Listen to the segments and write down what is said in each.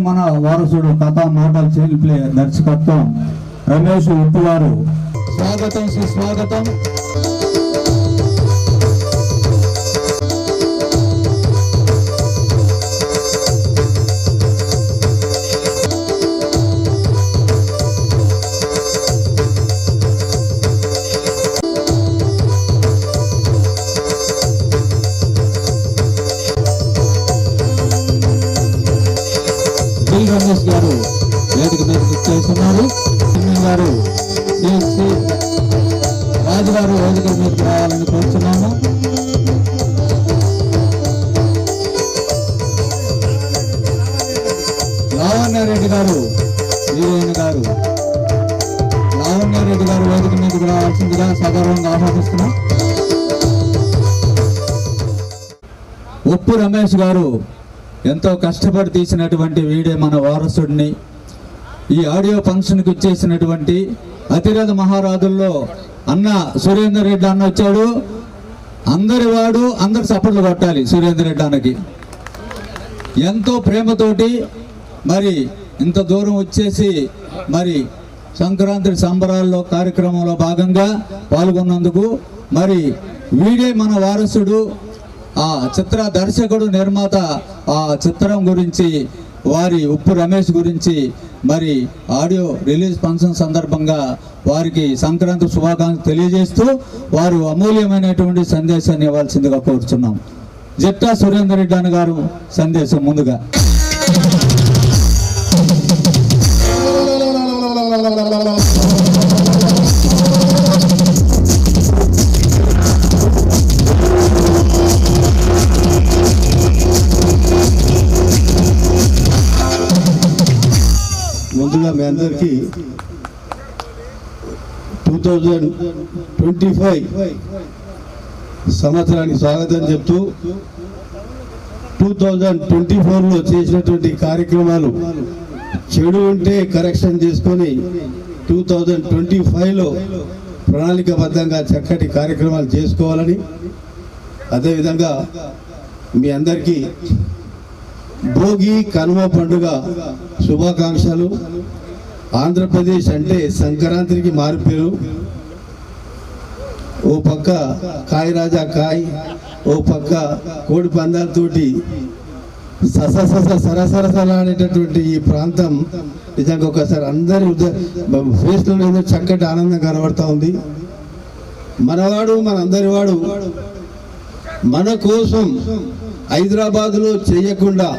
మన వారసుడు కథా మోడల్ చైల్డ్ ప్లే దర్శకత్వం రమేష్ ఉప్పు గారు. స్వాగతం, సుస్వాగతం. రమేష్ గారు వేదిక మీద చేస్తున్నారు. గారు సిఎస్సి రాజు గారు వేదిక మీదకి రావాలని కోరుతున్నాము. లావణ్యారెడ్డి గారు హీరోయిన్ గారు లావణ్యారెడ్డి గారు వేదిక మీదకి రావాల్సిందిగా సగర్వంగా ఆహ్వానిస్తున్నాం. ఉప్పు రమేష్ గారు ఎంతో కష్టపడి తీసినటువంటి వీడియో మన వారసుడిని ఈ ఆడియో ఫంక్షన్కి ఇచ్చేసినటువంటి అతిరథ మహారాజుల్లో అన్న సురేందర్ రెడ్డి అన్న వచ్చాడు. అందరు చప్పట్లు కొట్టాలి సురేందర్ రెడ్డి అన్నకి. ఎంతో ప్రేమతోటి మరి ఇంత దూరం వచ్చేసి మరి సంక్రాంతి సంబరాల్లో కార్యక్రమంలో భాగంగా పాల్గొన్నందుకు మరి వీడే మన వారసుడు, ఆ చిత్ర దర్శకుడు నిర్మాత ఆ చిత్రం గురించి వారి ఉప్పు రమేష్ గురించి మరి ఆడియో రిలీజ్ ఫంక్షన్ సందర్భంగా వారికి సంక్రాంతి శుభాకాంక్షలు తెలియజేస్తూ వారు అమూల్యమైనటువంటి సందేశాన్ని ఇవ్వాల్సిందిగా కోరుచున్నాం. జట్టా సురేందర్ రెడ్డి అన్న గారు సందేశం ముందుగా. ముందుగా మీ అందరికీ 2025 సంవత్సరానికి స్వాగతం చెప్తూ 2024లో చేసినటువంటి కార్యక్రమాలు చెడు ఉంటే కరెక్షన్ చేసుకొని 2025లో ప్రణాళికాబద్ధంగా చక్కటి కార్యక్రమాలు చేసుకోవాలని, అదేవిధంగా మీ అందరికీ భోగి కనుమ పండుగ శుభాకాంక్షలు. ఆంధ్రప్రదేశ్ అంటే సంక్రాంతికి మారిపోయారు. ఓ పక్క కాయ రాజా కాయ్, ఓ పక్క కోడి పందాలతోటి సరసరసలాడేటటువంటి ఈ ప్రాంతం నిజంగా ఒకసారి అందరి ఫేస్లో ఏదో చక్కటి ఆనందం కనబడతా ఉంది. మనవాడు మనందరి వాడు మన కోసం హైదరాబాదులో చేయకుండా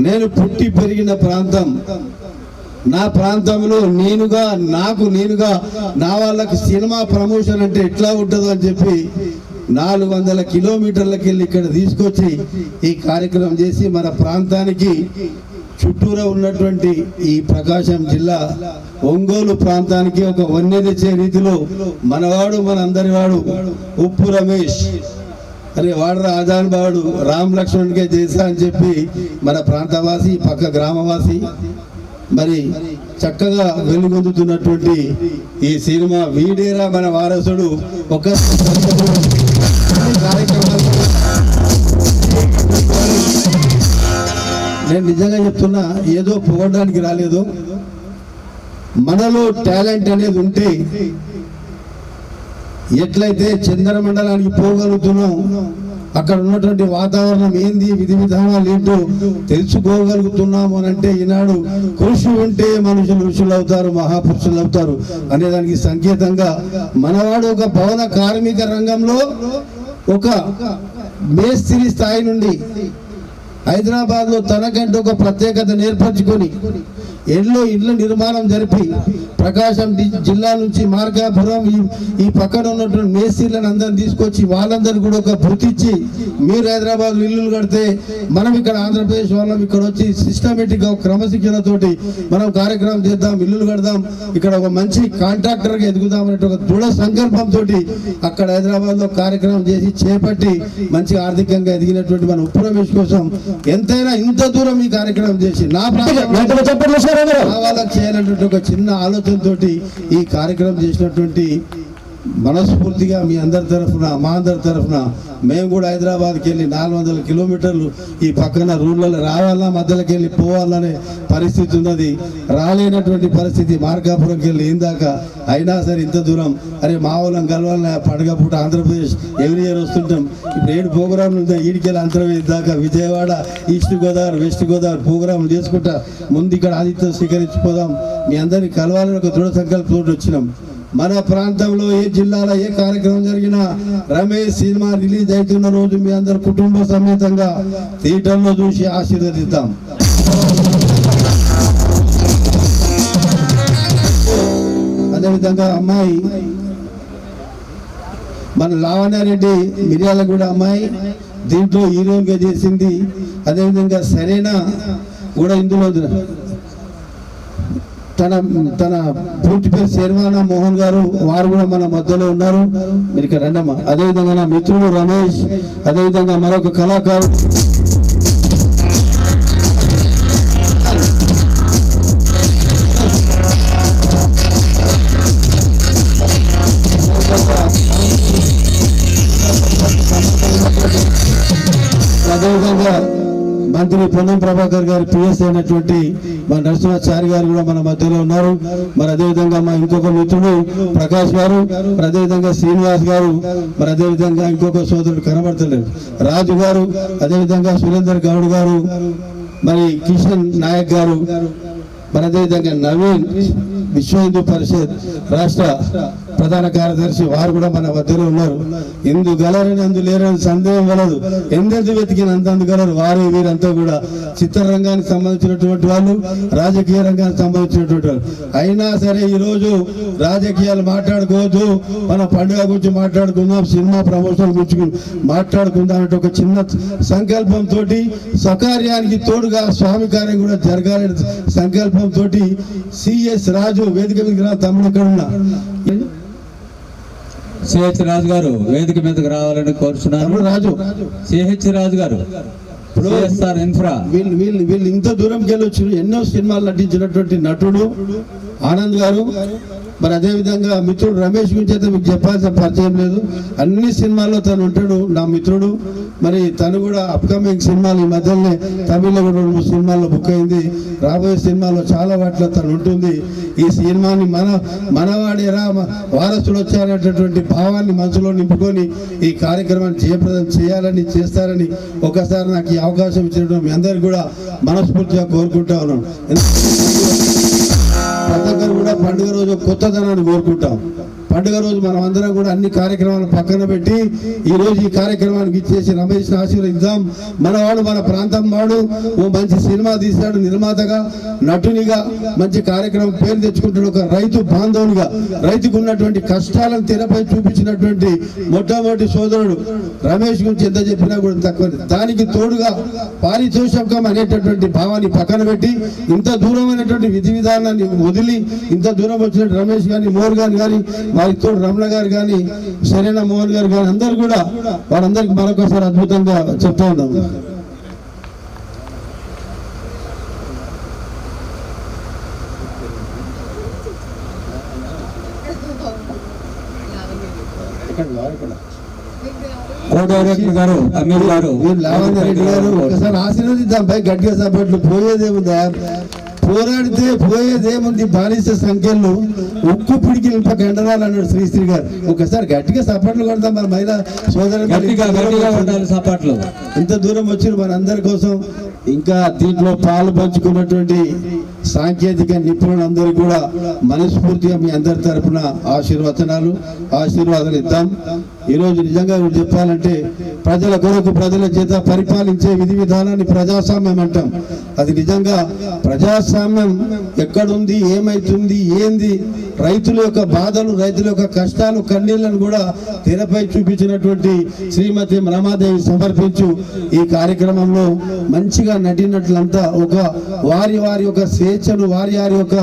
నేను పుట్టి పెరిగిన ప్రాంతం, నా ప్రాంతంలో నేనుగా నా వాళ్ళకి సినిమా ప్రమోషన్ అంటే ఎట్లా ఉంటుందో అని చెప్పి 400 కిలోమీటర్లకి వెళ్ళి ఇక్కడ తీసుకొచ్చి ఈ కార్యక్రమం చేసి మన ప్రాంతానికి చుట్టూరా ఉన్నటువంటి ఈ ప్రకాశం జిల్లా ఒంగోలు ప్రాంతానికి ఒక వన్నె తెచ్చే రీతిలో మనవాడు మనందరి వాడు ఉప్పు రమేష్ అరే వాడు ఆజాన్ బావుడు రామ్ లక్ష్మణ్కే చేశా అని చెప్పి మన ప్రాంతవాసి పక్క గ్రామవాసి మరి చక్కగా వెలుగొందుతున్నటువంటి ఈ సినిమా వీడేరా మన వారసుడు ఒక కార్యక్రమాలు నేను నిజంగా చెప్తున్నా, ఏదో పోవడానికి రాలేదు. మనలో టాలెంట్ అనేది ఉంటే ఎట్లయితే చంద్రమండలానికి పోగలుగుతున్నాం, అక్కడ ఉన్నటువంటి వాతావరణం ఏంది, విధి విధానాలు ఏంటో తెలుసుకోగలుగుతున్నాము అని అంటే ఈనాడు కృషి ఉంటే మనుషులు ఋషులు అవుతారు, మహాపురుషులు అవుతారు అనేదానికి సంకేతంగా మనవాడు ఒక భవన కార్మిక రంగంలో ఒక మేస్త్రి స్థాయి నుండి హైదరాబాద్లో తనకంటూ ఒక ప్రత్యేకత నేర్పరచుకొని ఇళ్ళ నిర్మాణం జరిపి ప్రకాశం జిల్లా నుంచి మార్కాపురం ఈ పక్కన ఉన్నటువంటి మేస్త్రీలను అందరిని తీసుకొచ్చి వాళ్ళందరూ కూడా ఒక గుర్తించి మీరు హైదరాబాద్ ఇల్లులు కడితే మనం ఇక్కడ ఆంధ్రప్రదేశ్ వాళ్ళం ఇక్కడ వచ్చి సిస్టమేటిక్గా క్రమశిక్షణతోటి మనం కార్యక్రమం చేద్దాం, ఇల్లులు కడదాం, ఇక్కడ ఒక మంచి కాంట్రాక్టర్గా ఎదుగుదాం అనే ఒక దృఢ సంకల్పంతో అక్కడ హైదరాబాద్లో కార్యక్రమం చేసి చేపట్టి మంచి ఆర్థికంగా ఎదిగినటువంటి మన ఉప్పు రమేష్ కోసం ఎంతైనా ఇంత దూరం ఈ కార్యక్రమం చేసి నా వాళ్ళకి చేయాలన్నటువంటి ఒక చిన్న ఆలోచనతోటి ఈ కార్యక్రమం చేసినటువంటి మనస్ఫూర్తిగా మీ అందరి తరఫున, మా అందరి తరఫున మేము కూడా హైదరాబాద్కి వెళ్ళి 400 కిలోమీటర్లు ఈ పక్కన రూట్లలో రావాలా, మధ్యలోకి వెళ్ళి పోవాలనే పరిస్థితి ఉన్నది. రాలేనటువంటి పరిస్థితి మార్కాపురంకి వెళ్ళి ఇందాక. అయినా సరే ఇంత దూరం అరే మా వాళ్ళం కలవాలని పండుగ పూట ఆంధ్రప్రదేశ్ ఎవ్రీ ఇయర్ వస్తుంటాం. ఇప్పుడు 7 ప్రోగ్రాంలు ఉంటాయి. ఈడికెళ్ళి ఆంధ్రప్రదేశ్ దాకా విజయవాడ, ఈస్ట్ గోదావరి, వెస్ట్ గోదావరి ప్రోగ్రాంలు చేసుకుంటా ముందు ఇక్కడ ఆదిత్యం స్వీకరించిపోదాం, మీ అందరినీ కలవాలని ఒక దృఢ సంకల్పంతో వచ్చినాం. మన ప్రాంతంలో ఏ జిల్లాలో ఏ కార్యక్రమం జరిగినా రమేష్ సినిమా రిలీజ్ అవుతున్న రోజు మీ అందరు కుటుంబ సమేతంగా థియేటర్లో చూసి ఆశీర్వదిద్దాం. అదేవిధంగా అమ్మాయి మన లావణ్యారెడ్డి మిర్యాలగూడ అమ్మాయి దీంట్లో హీరోయిన్గా చేసింది. అదేవిధంగా సరేనా కూడా ఇందులో తన పూర్తి పేరు శర్వానా మోహన్ గారు, వారు కూడా మన మధ్యలో ఉన్నారు. మీరు ఇక్కడ రండమ్మా. అదేవిధంగా నా మిత్రుడు రమేష్, అదేవిధంగా మరొక కళాకారుడు అదేవిధంగా మంత్రి పొన్నం ప్రభాకర్ గారి పిఎస్ అయినటువంటి మా నరసింహాచారి గారు కూడా మన మధ్యలో ఉన్నారు. మరి అదేవిధంగా మా ఇంకొక మిత్రుడు ప్రకాష్ గారు, మరి అదేవిధంగా శ్రీనివాస్ గారు, మరి అదేవిధంగా ఇంకొక సోదరుడు కనబడతలేరు రాజు గారు, అదేవిధంగా సురేందర్ గౌడ్ గారు, మరి కిషన్ నాయక్ గారు, మరి అదేవిధంగా నవీన్ విశ్వ హిందూ పరిషత్ రాష్ట్ర ప్రధాన కార్యదర్శి, వారు కూడా మన మధ్యలో ఉన్నారు. ఇందు గలరని అందు లేరని సందేహం కలదు. ఎందెందు వెతికిన అంతందు గలరు. వారు వీరంతా కూడా చిత్రరంగానికి సంబంధించినటువంటి వాళ్ళు, రాజకీయ రంగానికి సంబంధించినటువంటి వాళ్ళు. అయినా సరే ఈరోజు రాజకీయాలు మాట్లాడుకోవద్దు, మన పండుగ గురించి మాట్లాడుకుందాం, సినిమా ప్రమోషన్ గురించి మాట్లాడుకుందాం అంటే ఒక చిన్న సంకల్పంతో, సకార్యానికి తోడుగా స్వామి కార్యం కూడా జరగాలని సంకల్పంతో సిఎస్ రాజు వేదిక మీద తమ్ముడు ఎక్కడ ఉన్నా సిహెచ్ రాజు గారు వేదిక మీదకి రావాలని కోరుచున్నాను. రాజు సిహెచ్ రాజు గారు ఇన్ఫ్రా వీళ్ళు ఇంత దూరంకి వెళ్ళొచ్చు. ఎన్నో సినిమాలు నటించినటువంటి నటుడు ఆనంద్ గారు. మరి అదేవిధంగా మిత్రుడు రమేష్ గురించి అయితే మీకు చెప్పాల్సిన పరిచయం లేదు. అన్ని సినిమాల్లో తను ఉంటాడు, నా మిత్రుడు. మరి తను కూడా అప్కమింగ్ సినిమాలు ఈ మధ్యలోనే తమిళ్లో కూడా 2-3 సినిమాల్లో బుక్ అయింది. రాబోయే సినిమాల్లో చాలా వాటిలో తను ఉంటుంది. ఈ సినిమాని మనవాడేరా వారసుడు వచ్చారనేటటువంటి భావాన్ని మనసులో నింపుకొని ఈ కార్యక్రమాన్ని జయప్రదం చేయాలని, చేస్తారని ఒకసారి నాకు ఈ అవకాశం ఇచ్చినటువంటి మీ అందరికీ కూడా మనస్ఫూర్తిగా కోరుకుంటా ఉన్నాను. ప్రతి ఒక్కరు కూడా పండుగ రోజు కొత్తదనాన్ని కోరుకుంటాం. పండుగ రోజు మనం అందరం కూడా అన్ని కార్యక్రమాలను పక్కన పెట్టి ఈ రోజు ఈ కార్యక్రమానికి ఇచ్చేసి రమేష్ని ఆశీర్వదిద్దాం. మనవాడు, మన ప్రాంతం వాడు, ఓ మంచి సినిమా తీశాడు, నిర్మాతగా, నటునిగా మంచి కార్యక్రమం పేరు తెచ్చుకుంటాడు. ఒక రైతు బాంధవునిగా, రైతుకు ఉన్నటువంటి కష్టాలను తెరపై చూపించినటువంటి మొట్టమొదటి సోదరుడు రమేష్ గురించి ఎంత చెప్పినా కూడా తక్కువ. దానికి తోడుగా పారితోషికం అనేటటువంటి భావాన్ని పక్కన పెట్టి ఇంత దూరమైనటువంటి విధి విధానాన్ని వదిలి ఇంత దూరం వచ్చిన రమేష్ గాని, మోహన్ గాని, వారికి తోడు రమణ గారు కానీ, సరైన మోహన్ గారు కానీ, అందరు కూడా వారందరికి మరొకసారి అద్భుతంగా చెప్తా ఉన్నాం. లావణ్యారెడ్డి గారు ఒకసారి ఆశీర్వదిద్దాం. పై గట్టిగా సపోర్ట్లు. పోయేదేముందా, పోరాడితే పోయేదేముంది, బానిస సంఖ్యలు ఉక్కు పిడికి ఇంత గండరాలు అన్నాడు శ్రీశ్రీ గారు. ఒకసారి గట్టిగా సపోర్ట్లు కొడతాం మన మహిళా సోదరులు. సపోర్ట్లు ఇంత దూరం వచ్చిన మనందరి కోసం, ఇంకా దీంట్లో పాలు పంచుకున్నటువంటి సాంకేతిక నిపుణులందరూ కూడా మనస్ఫూర్తిగా మీ అందరి తరఫున ఆశీర్వాదాలు ఇద్దాం. ఈరోజు నిజంగా చెప్పాలంటే ప్రజల కొరకు, ప్రజల చేత పరిపాలించే విధి విధానాన్ని ప్రజాస్వామ్యం అంటాం. అది నిజంగా ప్రజాస్వామ్యం ఎక్కడుంది, ఏమైతుంది, ఏంది, రైతుల యొక్క బాధలు, రైతుల యొక్క కష్టాలు, కన్నీళ్లను కూడా తెరపై చూపించినటువంటి శ్రీమతి రమాదేవి సమర్పించు ఈ కార్యక్రమంలో మంచిగా నటినట్లంతా ఒక వారి యొక్క స్వేచ్ఛను, వారి యొక్క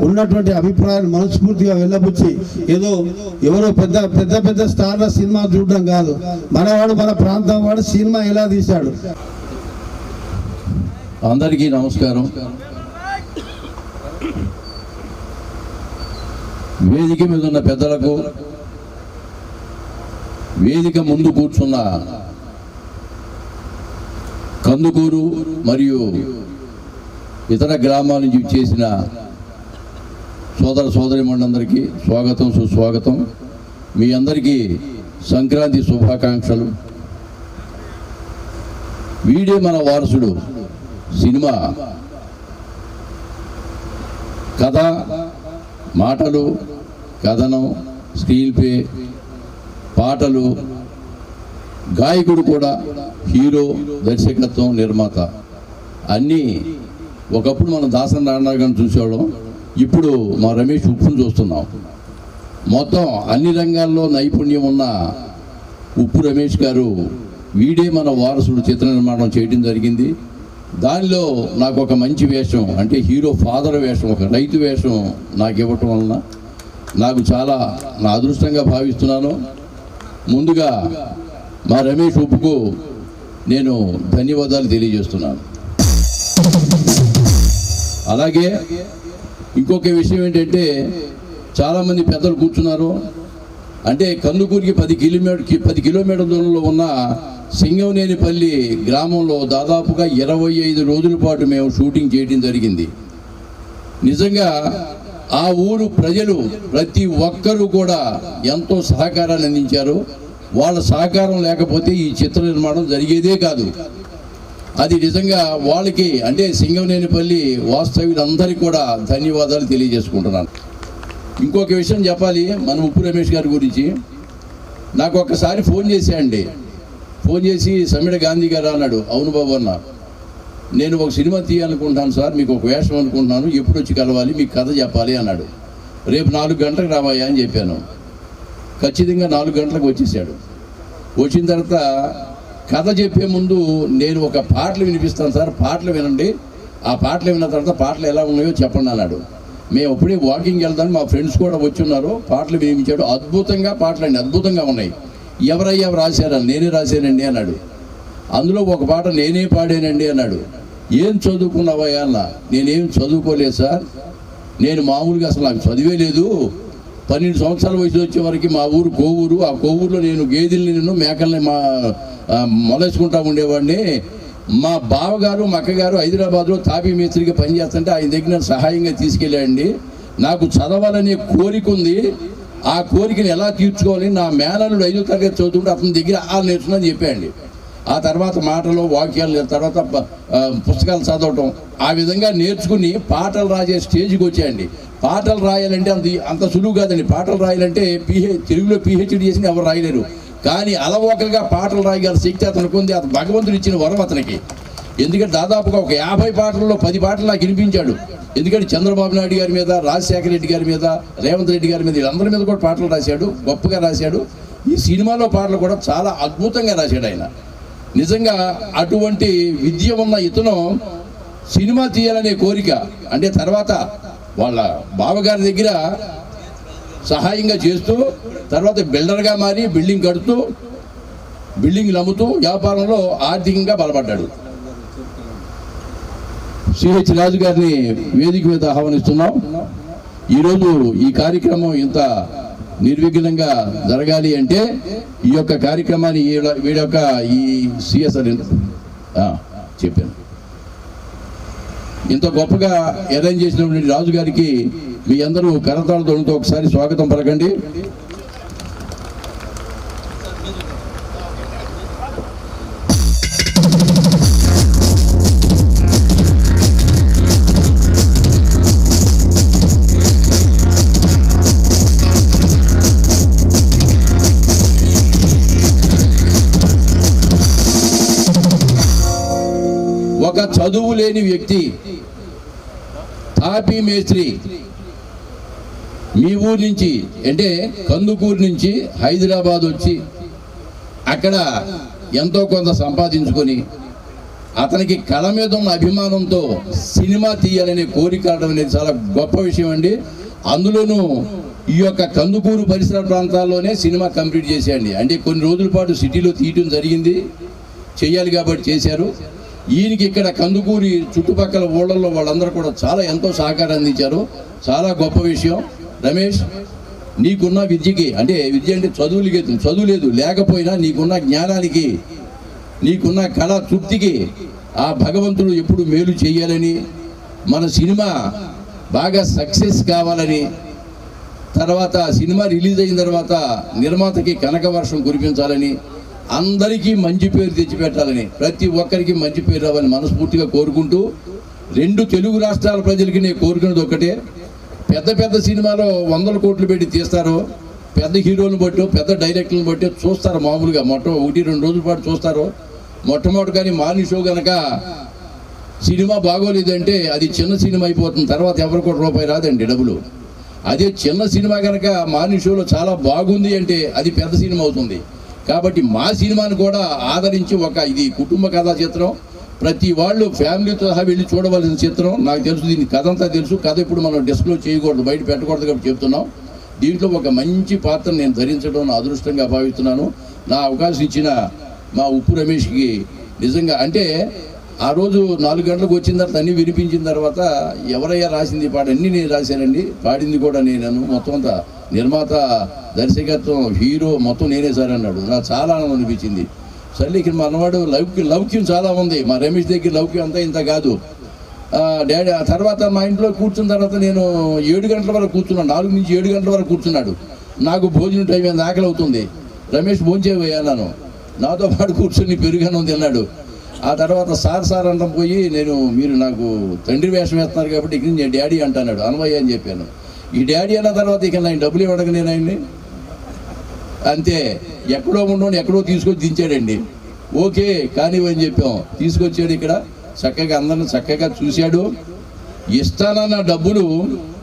ఉన్నటువంటి అభిప్రాయాలు మనస్ఫూర్తిగా వెళ్ళబుచ్చి ఏదో ఎవరో పెద్ద స్టార్ల సినిమా చూడడం కాదు, మనవాడు, మన ప్రాంతం వాడు సినిమా ఎలా తీశాడు. అందరికీ నమస్కారం. వేదిక మీద ఉన్న పెద్దలకు, వేదిక ముందు కూర్చున్న కందుకూరు మరియు ఇతర గ్రామాల నుంచి చేసిన సోదర సోదరీమణులందరికీ స్వాగతం సుస్వాగతం. మీ అందరికీ సంక్రాంతి శుభాకాంక్షలు. వీడే మన వారసుడు సినిమా కథ, మాటలు, కథనం, స్క్రీన్ ప్లే, పాటలు, గాయకుడు కూడా, హీరో, దర్శకత్వం, నిర్మాత అన్నీ. ఒకప్పుడు మనం దాసరి నారాయణ గారిని చూసేవాళ్ళం, ఇప్పుడు మా రమేష్ ఉప్పును చూస్తున్నాం. మొత్తం అన్ని రంగాల్లో నైపుణ్యం ఉన్న ఉప్పు రమేష్ గారు వీడే మన వారసుడు చిత్ర నిర్మాణం చేయడం జరిగింది. దానిలో నాకు ఒక మంచి వేషం, అంటే హీరో ఫాదర్ వేషం, ఒక రైతు వేషం నాకు ఇవ్వటం వలన నాకు చాలా నా అదృష్టంగా భావిస్తున్నాను. ముందుగా మా రమేష్ ఉప్పుకు నేను ధన్యవాదాలు తెలియజేస్తున్నాను. అలాగే ఇంకొక విషయం ఏంటంటే, చాలామంది పెద్దలు కూర్చున్నారు. అంటే కందుకూరికి 10 కిలోమీటర్ల దూరంలో ఉన్న సింగంనేనిపల్లి గ్రామంలో దాదాపుగా 25 రోజుల పాటు మేము షూటింగ్ చేయడం జరిగింది. నిజంగా ఆ ఊరు ప్రజలు ప్రతి ఒక్కరూ కూడా ఎంతో సహకారాన్ని అందించారు. వాళ్ళ సహకారం లేకపోతే ఈ చిత్ర నిర్మాణం జరిగేదే కాదు. అది నిజంగా వాళ్ళకి, అంటే సింగంనేనిపల్లి వాస్తవ్యులందరికీ కూడా ధన్యవాదాలు తెలియజేసుకుంటున్నాను. ఇంకొక విషయం చెప్పాలి మన ఉప్పు రమేష్ గారి గురించి. నాకు ఒక్కసారి ఫోన్ చేశాయండి. ఫోన్ చేసి సమ్మిడ గాంధీ గారు అన్నాడు. అవును బాబు అన్న, నేను ఒక సినిమా తీయాలనుకుంటున్నాను సార్, మీకు ఒక వేషం అనుకుంటున్నాను, ఎప్పుడు వచ్చి కలవాలి, మీకు కథ చెప్పాలి అన్నాడు. రేపు 4 గంటలకు రావాయా అని చెప్పాను. ఖచ్చితంగా 4 గంటలకు వచ్చేసాడు. వచ్చిన తర్వాత కథ చెప్పే ముందు నేను ఒక పాటలు వినిపిస్తాను సార్, పాటలు వినండి, ఆ పాటలు విన్న తర్వాత పాటలు ఎలా ఉన్నాయో చెప్పండి అన్నాడు. మేము అప్పుడే వాకింగ్ వెళ్తాను, మా ఫ్రెండ్స్ కూడా వచ్చి ఉన్నారు, పాటలు వినిపించాడు. అద్భుతంగా పాటలండి, అద్భుతంగా ఉన్నాయి. ఎవరయ్యా రాశారని, నేనే రాశానండి అన్నాడు. అందులో ఒక పాట నేనే పాడానండి అన్నాడు. ఏం చదువుకున్నావయ్యా అన్న. నేనేం చదువుకోలేదు సార్, నేను మామూలుగా అసలు నాకు చదివే లేదు. 12 సంవత్సరాల వయసు వచ్చే వరకు మా ఊరు కోవూరు, ఆ కోవూరులో నేను గేదెల్ని మేకల్ని మొలేసుకుంటా ఉండేవాడిని. మా బావగారు మా అక్కగారు హైదరాబాద్లో తాపీ మేస్త్రిగా పనిచేస్తుంటే ఆయన దగ్గర సహాయంగా తీసుకెళ్ళాడండి. నాకు చదవాలనే కోరిక ఉంది, ఆ కోరికను ఎలా తీర్చుకోవాలి, నా మేనల్లుడు 5వ తరగతి చదువుతుంటే అతని దగ్గర నేర్చుకుని చెప్పాయండి. ఆ తర్వాత మాటలు, వాక్యాలు, తర్వాత పుస్తకాలు చదవటం, ఆ విధంగా నేర్చుకుని పాటలు రాసే స్టేజ్కి వచ్చాయండి. పాటలు రాయాలంటే అంత సులువు కాదండి. పాటలు రాయాలంటే తెలుగులో PhD చేసిన ఎవరు రాయలేరు. కానీ అలవోకలుగా పాటలు రాయగల శక్తి అతనికి ఉంది. అది భగవంతుడు ఇచ్చిన వరం అతనికి. ఎందుకంటే దాదాపుగా ఒక 50 పాటల్లో 10 పాటలు నాకు వినిపించాడు. ఎందుకంటే చంద్రబాబు నాయుడు గారి మీద, రాజశేఖర రెడ్డి గారి మీద, రేవంత్ రెడ్డి గారి మీద, వీళ్ళందరి మీద కూడా పాటలు రాశాడు, గొప్పగా రాశాడు. ఈ సినిమాలో పాటలు కూడా చాలా అద్భుతంగా రాశాడు ఆయన. నిజంగా అటువంటి విద్య ఉన్న ఇతను సినిమా తీయాలనే కోరిక, అంటే తర్వాత వాళ్ళ బావగారి దగ్గర సహాయంగా చేస్తూ, తర్వాత బిల్డర్గా మారి బిల్డింగ్ కడుతూ, బిల్డింగ్లు అమ్ముతూ వ్యాపారంలో ఆర్థికంగా బలపడ్డాడు. సిహెచ్ రాజు గారిని వేదిక మీద ఆహ్వానిస్తున్నాం. ఈరోజు ఈ కార్యక్రమం ఇంత నిర్విఘ్నంగా జరగాలి అంటే ఈ యొక్క కార్యక్రమాన్ని వీడొక ఈ సిఎస్ఆర్ చెప్పాను ఇంత గొప్పగా అరేంజ్ చేసినటువంటి రాజు గారికి మీ అందరూ కరతాళ ధ్వనులతో ఒకసారి స్వాగతం పలకండి. ఒక చదువు లేని వ్యక్తి, తాపీ మేస్త్రి, మీ ఊరు నుంచి అంటే కందుకూరు నుంచి హైదరాబాద్ వచ్చి అక్కడ ఎంతో కొంత సంపాదించుకొని అతనికి కళ మీద ఉన్న అభిమానంతో సినిమా తీయాలనే కోరిక అనేది చాలా గొప్ప విషయం అండి. అందులోనూ ఈ యొక్క కందుకూరు పరిసర ప్రాంతాల్లోనే సినిమా కంప్లీట్ చేసేయండి. అంటే కొన్ని రోజుల పాటు సిటీలో తీయటం జరిగింది, చేయాలి కాబట్టి చేశారు. ఈయనకి ఇక్కడ కందుకూరి చుట్టుపక్కల ఊళ్ళల్లో వాళ్ళందరూ కూడా ఎంతో సహకారం అందించారు. చాలా గొప్ప విషయం. రమేష్, నీకున్న విద్యకి, అంటే విద్య అంటే చదువు లేదు, లేకపోయినా నీకున్న జ్ఞానానికి, నీకున్న కళా తృప్తికి ఆ భగవంతుడు ఎప్పుడు మేలు చేయాలని, మన సినిమా బాగా సక్సెస్ కావాలని, తర్వాత సినిమా రిలీజ్ అయిన తర్వాత నిర్మాతకి కనక వర్షం కురిపించాలని, అందరికీ మంచి పేరు తెచ్చిపెట్టాలని, ప్రతి ఒక్కరికి మంచి పేరు రావాలని మనస్ఫూర్తిగా కోరుకుంటూ, 2 తెలుగు రాష్ట్రాల ప్రజలకి నేను కోరుకునేది ఒకటే, పెద్ద సినిమాలో 100 కోట్లు పెట్టి తీస్తారు, పెద్ద హీరోలను బట్టి పెద్ద డైరెక్టర్లను బట్టి చూస్తారు, మామూలుగా 1-2 రోజుల పాటు చూస్తారు. మొట్టమొదటి కానీ మార్నింగ్ షో కనుక సినిమా బాగోలేదంటే అది చిన్న సినిమా అయిపోతుంది, తర్వాత ఎవరికి రూపాయి రాదండి డబ్బులు. అదే చిన్న సినిమా కనుక మార్నింగ్ షోలో చాలా బాగుంది అంటే అది పెద్ద సినిమా అవుతుంది. కాబట్టి మా సినిమాను కూడా ఆదరించి, ఇది కుటుంబ కథా చిత్రం, ప్రతి వాళ్ళు ఫ్యామిలీతో సహా వెళ్ళి చూడవలసిన చిత్రం. నాకు తెలుసు, దీని కథ అంతా తెలుసు, కథ ఇప్పుడు మనం డిస్క్లోజ్ చేయకూడదు, బయట పెట్టకూడదు కాబట్టి చెప్తున్నాం. దీంట్లో ఒక మంచి పాత్ర నేను ధరించడం నా అదృష్టంగా భావిస్తున్నాను. నా అవకాశం ఇచ్చిన మా ఉప్పు రమేష్కి నిజంగా, అంటే ఆ రోజు 4 గంటలకు వచ్చిన తర్వాత అన్నీ వినిపించిన తర్వాత ఎవరయ్యా రాసింది పాట, అన్నీ నేను రాశానండి, పాడింది కూడా నేను, మొత్తం అంతా నిర్మాత, దర్శకత్వం, హీరో మొత్తం నేనే సార్ అన్నాడు. నాకు చాలా ఆనందం అనిపించింది. సర్లే ఇక్కడ మనవాడు లౌక్యం చాలా ఉంది, మా రమేష్ దగ్గర లౌక్యం అంతా ఇంత కాదు. డాడీ ఆ తర్వాత మా ఇంట్లో కూర్చున్న తర్వాత నేను 7 గంటల వరకు కూర్చున్నాను, 4 నుంచి 7 గంటల వరకు కూర్చున్నాడు. నాకు భోజనం టైం ఎంత ఆకలి అవుతుంది, రమేష్ భోంచేయన్నాను, నాతో పాటు కూర్చొని పెరుగన్నం తిన్నాడు. ఆ తర్వాత సార్ అంటాం పోయి, మీరు నాకు తండ్రి వేషం వేస్తున్నారు కాబట్టి ఇక నేను డాడీ అంటున్నాడు, అనవయ్య అని చెప్పాను. ఈ డాడీ అన్న తర్వాత ఇక నేను డబ్బులు ఇవ్వడానికి నేను ఆయన్ని అంతే, ఎక్కడో ఉండని ఎక్కడో తీసుకొచ్చి దించాడండి. ఓకే కానివ్వని చెప్పాం, తీసుకొచ్చాడు ఇక్కడ, చక్కగా అందరిని చక్కగా చూశాడు. ఇస్తానన్న డబ్బులు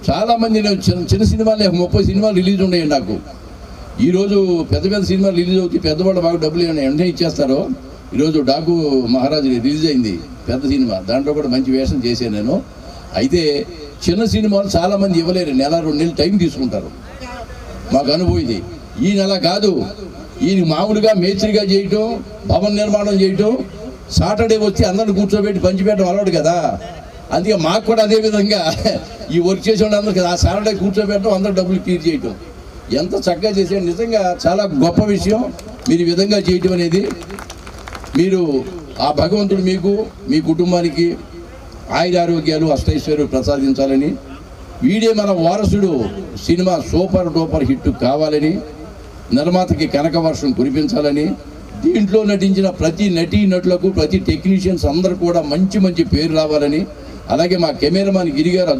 చాలామంది, నేను చిన్న సినిమాలు 30 సినిమాలు రిలీజ్ ఉన్నాయండి నాకు. ఈరోజు పెద్ద సినిమాలు రిలీజ్ అవుతాయి, పెద్దవాళ్ళు బాగా డబ్బులు వెంటనే ఇచ్చేస్తారు. ఈరోజు డాకు మహారాజు రిలీజ్ అయింది, పెద్ద సినిమా, దాంట్లో కూడా మంచి వేషం చేశాను నేను. అయితే చిన్న సినిమాలు చాలామంది ఇవ్వలేరు, 1-2 నెలలు టైం తీసుకుంటారు. మాకు అనుభవం ఈ నెల కాదు, ఈయన మామూలుగా మేస్త్రిగా చేయటం, భవన నిర్మాణం చేయటం, సాటర్డే వచ్చి అందరిని కూర్చోబెట్టి పంచిపెట్టడం అలవాడు కదా. అందుకే మాకు కూడా అదే విధంగా ఈ వర్క్ చేసే అందరికి ఆ సాటర్డే కూర్చోబెట్టడం, అందరు డబ్బులు క్లియర్ చేయటం, ఎంత చక్కగా చేసాడు. నిజంగా చాలా గొప్ప విషయం మీరు ఈ విధంగా చేయటం అనేది. మీరు ఆ భగవంతుడు మీకు, మీ కుటుంబానికి ఆయురారోగ్యాలు, అష్టైశ్వర్యాలు ప్రసాదించాలని, వీడే మన వారసుడు సినిమా సూపర్ డూపర్ హిట్ కావాలని, నిర్మాతకి కనక వర్షం కురిపించాలని, దీంట్లో నటించిన ప్రతి నటులకు, ప్రతి టెక్నీషియన్స్ అందరూ కూడా మంచి పేరు రావాలని, అలాగే మా కెమెరామెన్ గిరిగారు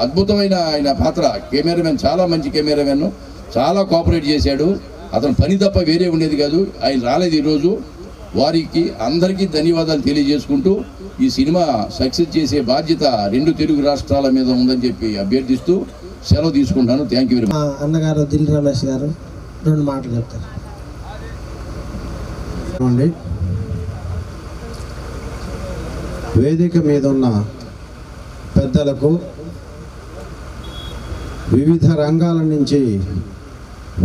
అద్భుతమైన ఆయన పాత్ర, కెమెరామెన్ చాలా మంచి కెమెరామెన్, చాలా కోఆపరేట్ చేశాడు. అతను పని తప్ప వేరే ఉండేది కాదు. ఆయన రాలేదు ఈరోజు. వారికి అందరికీ ధన్యవాదాలు తెలియజేసుకుంటూ, ఈ సినిమా సక్సెస్ చేసే బాధ్యత 2 తెలుగు రాష్ట్రాల మీద ఉందని చెప్పి అభ్యర్థిస్తూ సెలవు తీసుకుంటాను. Thank you very much. అన్నగారు దిల్ రమేష్ గారు 2 మాటలు చెప్తారు. వేదిక మీద ఉన్న పెద్దలకు, వివిధ రంగాల నుంచి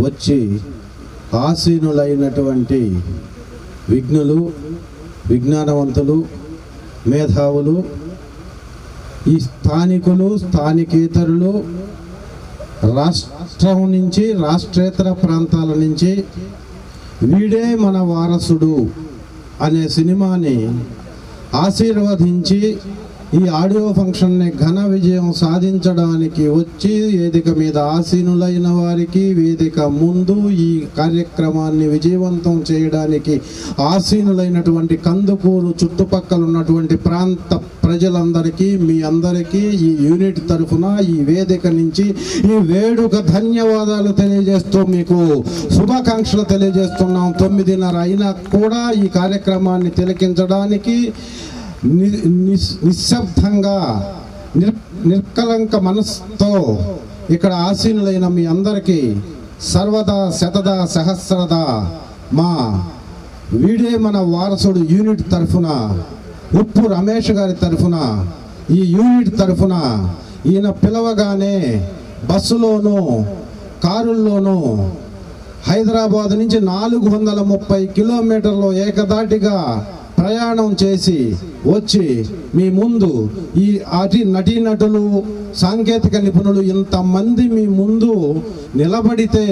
వచ్చి ఆసీనులైనటువంటి విఘ్నులు, విజ్ఞానవంతులు, మేధావులు, ఈ స్థానికులు, స్థానికేతరులు, రాష్ట్రం నుంచి, రాష్ట్రేతర ప్రాంతాల నుంచి వీడే మన వారసుడు అనే సినిమాని ఆశీర్వదించి ఈ ఆడియో ఫంక్షన్ని ఘన విజయం సాధించడానికి వచ్చి వేదిక మీద ఆసీనులైన వారికి, వేదిక ముందు ఈ కార్యక్రమాన్ని విజయవంతం చేయడానికి ఆసీనులైనటువంటి కందుకూరు చుట్టుపక్కల ఉన్నటువంటి ప్రాంత ప్రజలందరికీ, మీ అందరికీ ఈ యూనిట్ తరఫున, ఈ వేదిక నుంచి ఈ వేడుక ధన్యవాదాలు తెలియజేస్తూ మీకు శుభాకాంక్షలు తెలియజేస్తున్నాం. 9:30 అయినా కూడా ఈ కార్యక్రమాన్ని తిలకించడానికి నిశ్శబ్దంగా నిర్కలంక మనస్సుతో ఇక్కడ ఆసీనులైన మీ అందరికీ సర్వదా శతదా సహస్రదా మా వీడే మన వారసుడు యూనిట్ తరఫున, ఉప్పు రమేష్ గారి తరఫున, ఈ యూనిట్ తరఫున ఈయన పిలవగానే బస్సులోనూ కారుల్లోనూ హైదరాబాద్ నుంచి 430 కిలోమీటర్లు ఏకదాటిగా ప్రయాణం చేసి వచ్చి మీ ముందు ఈ నటీనటులు సాంకేతిక నిపుణులు ఇంతమంది మీ ముందు నిలబడితే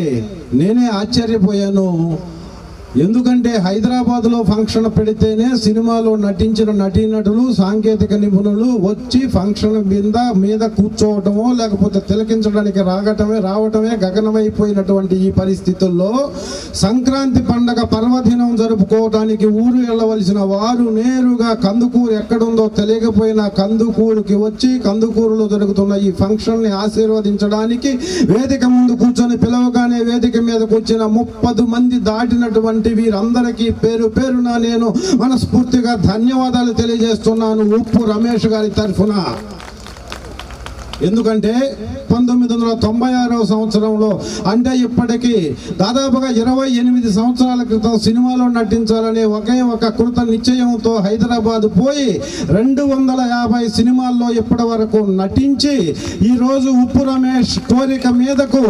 నేనే ఆశ్చర్యపోయాను. ఎందుకంటే హైదరాబాద్లో ఫంక్షన్ పెడితేనే సినిమాలో నటించిన నటీనటులు సాంకేతిక నిపుణులు వచ్చి ఫంక్షన్ మీద కూర్చోవటమో లేకపోతే తిలకించడానికి రావటమే గగనమైపోయినటువంటి ఈ పరిస్థితుల్లో సంక్రాంతి పండగ పర్వదినం జరుపుకోవడానికి ఊరు వెళ్ళవలసిన వారు నేరుగా కందుకూరు ఎక్కడుందో తెలియకపోయినా కందుకూరుకి వచ్చి కందుకూరులో జరుగుతున్న ఈ ఫంక్షన్ని ఆశీర్వదించడానికి వేదిక ముందు కూర్చొని పిలవగానే వేదిక మీదకు వచ్చిన 30 మంది దాటినటువంటి వీరందరికీ పేరు పేరున నేను మనస్ఫూర్తిగా ధన్యవాదాలు తెలియజేస్తున్నాను ఉప్పు రమేష్ గారి తరఫున. ఎందుకంటే 1996వ సంవత్సరంలో అంటే ఇప్పటికీ దాదాపుగా 28 సంవత్సరాల క్రితం సినిమాలో నటించాలనే ఒకే ఒక కృత నిశ్చయంతో హైదరాబాద్ పోయి 250 సినిమాల్లో ఇప్పటి వరకు నటించి ఈరోజు ఉప్పు రమేష్ కోరిక మీదకు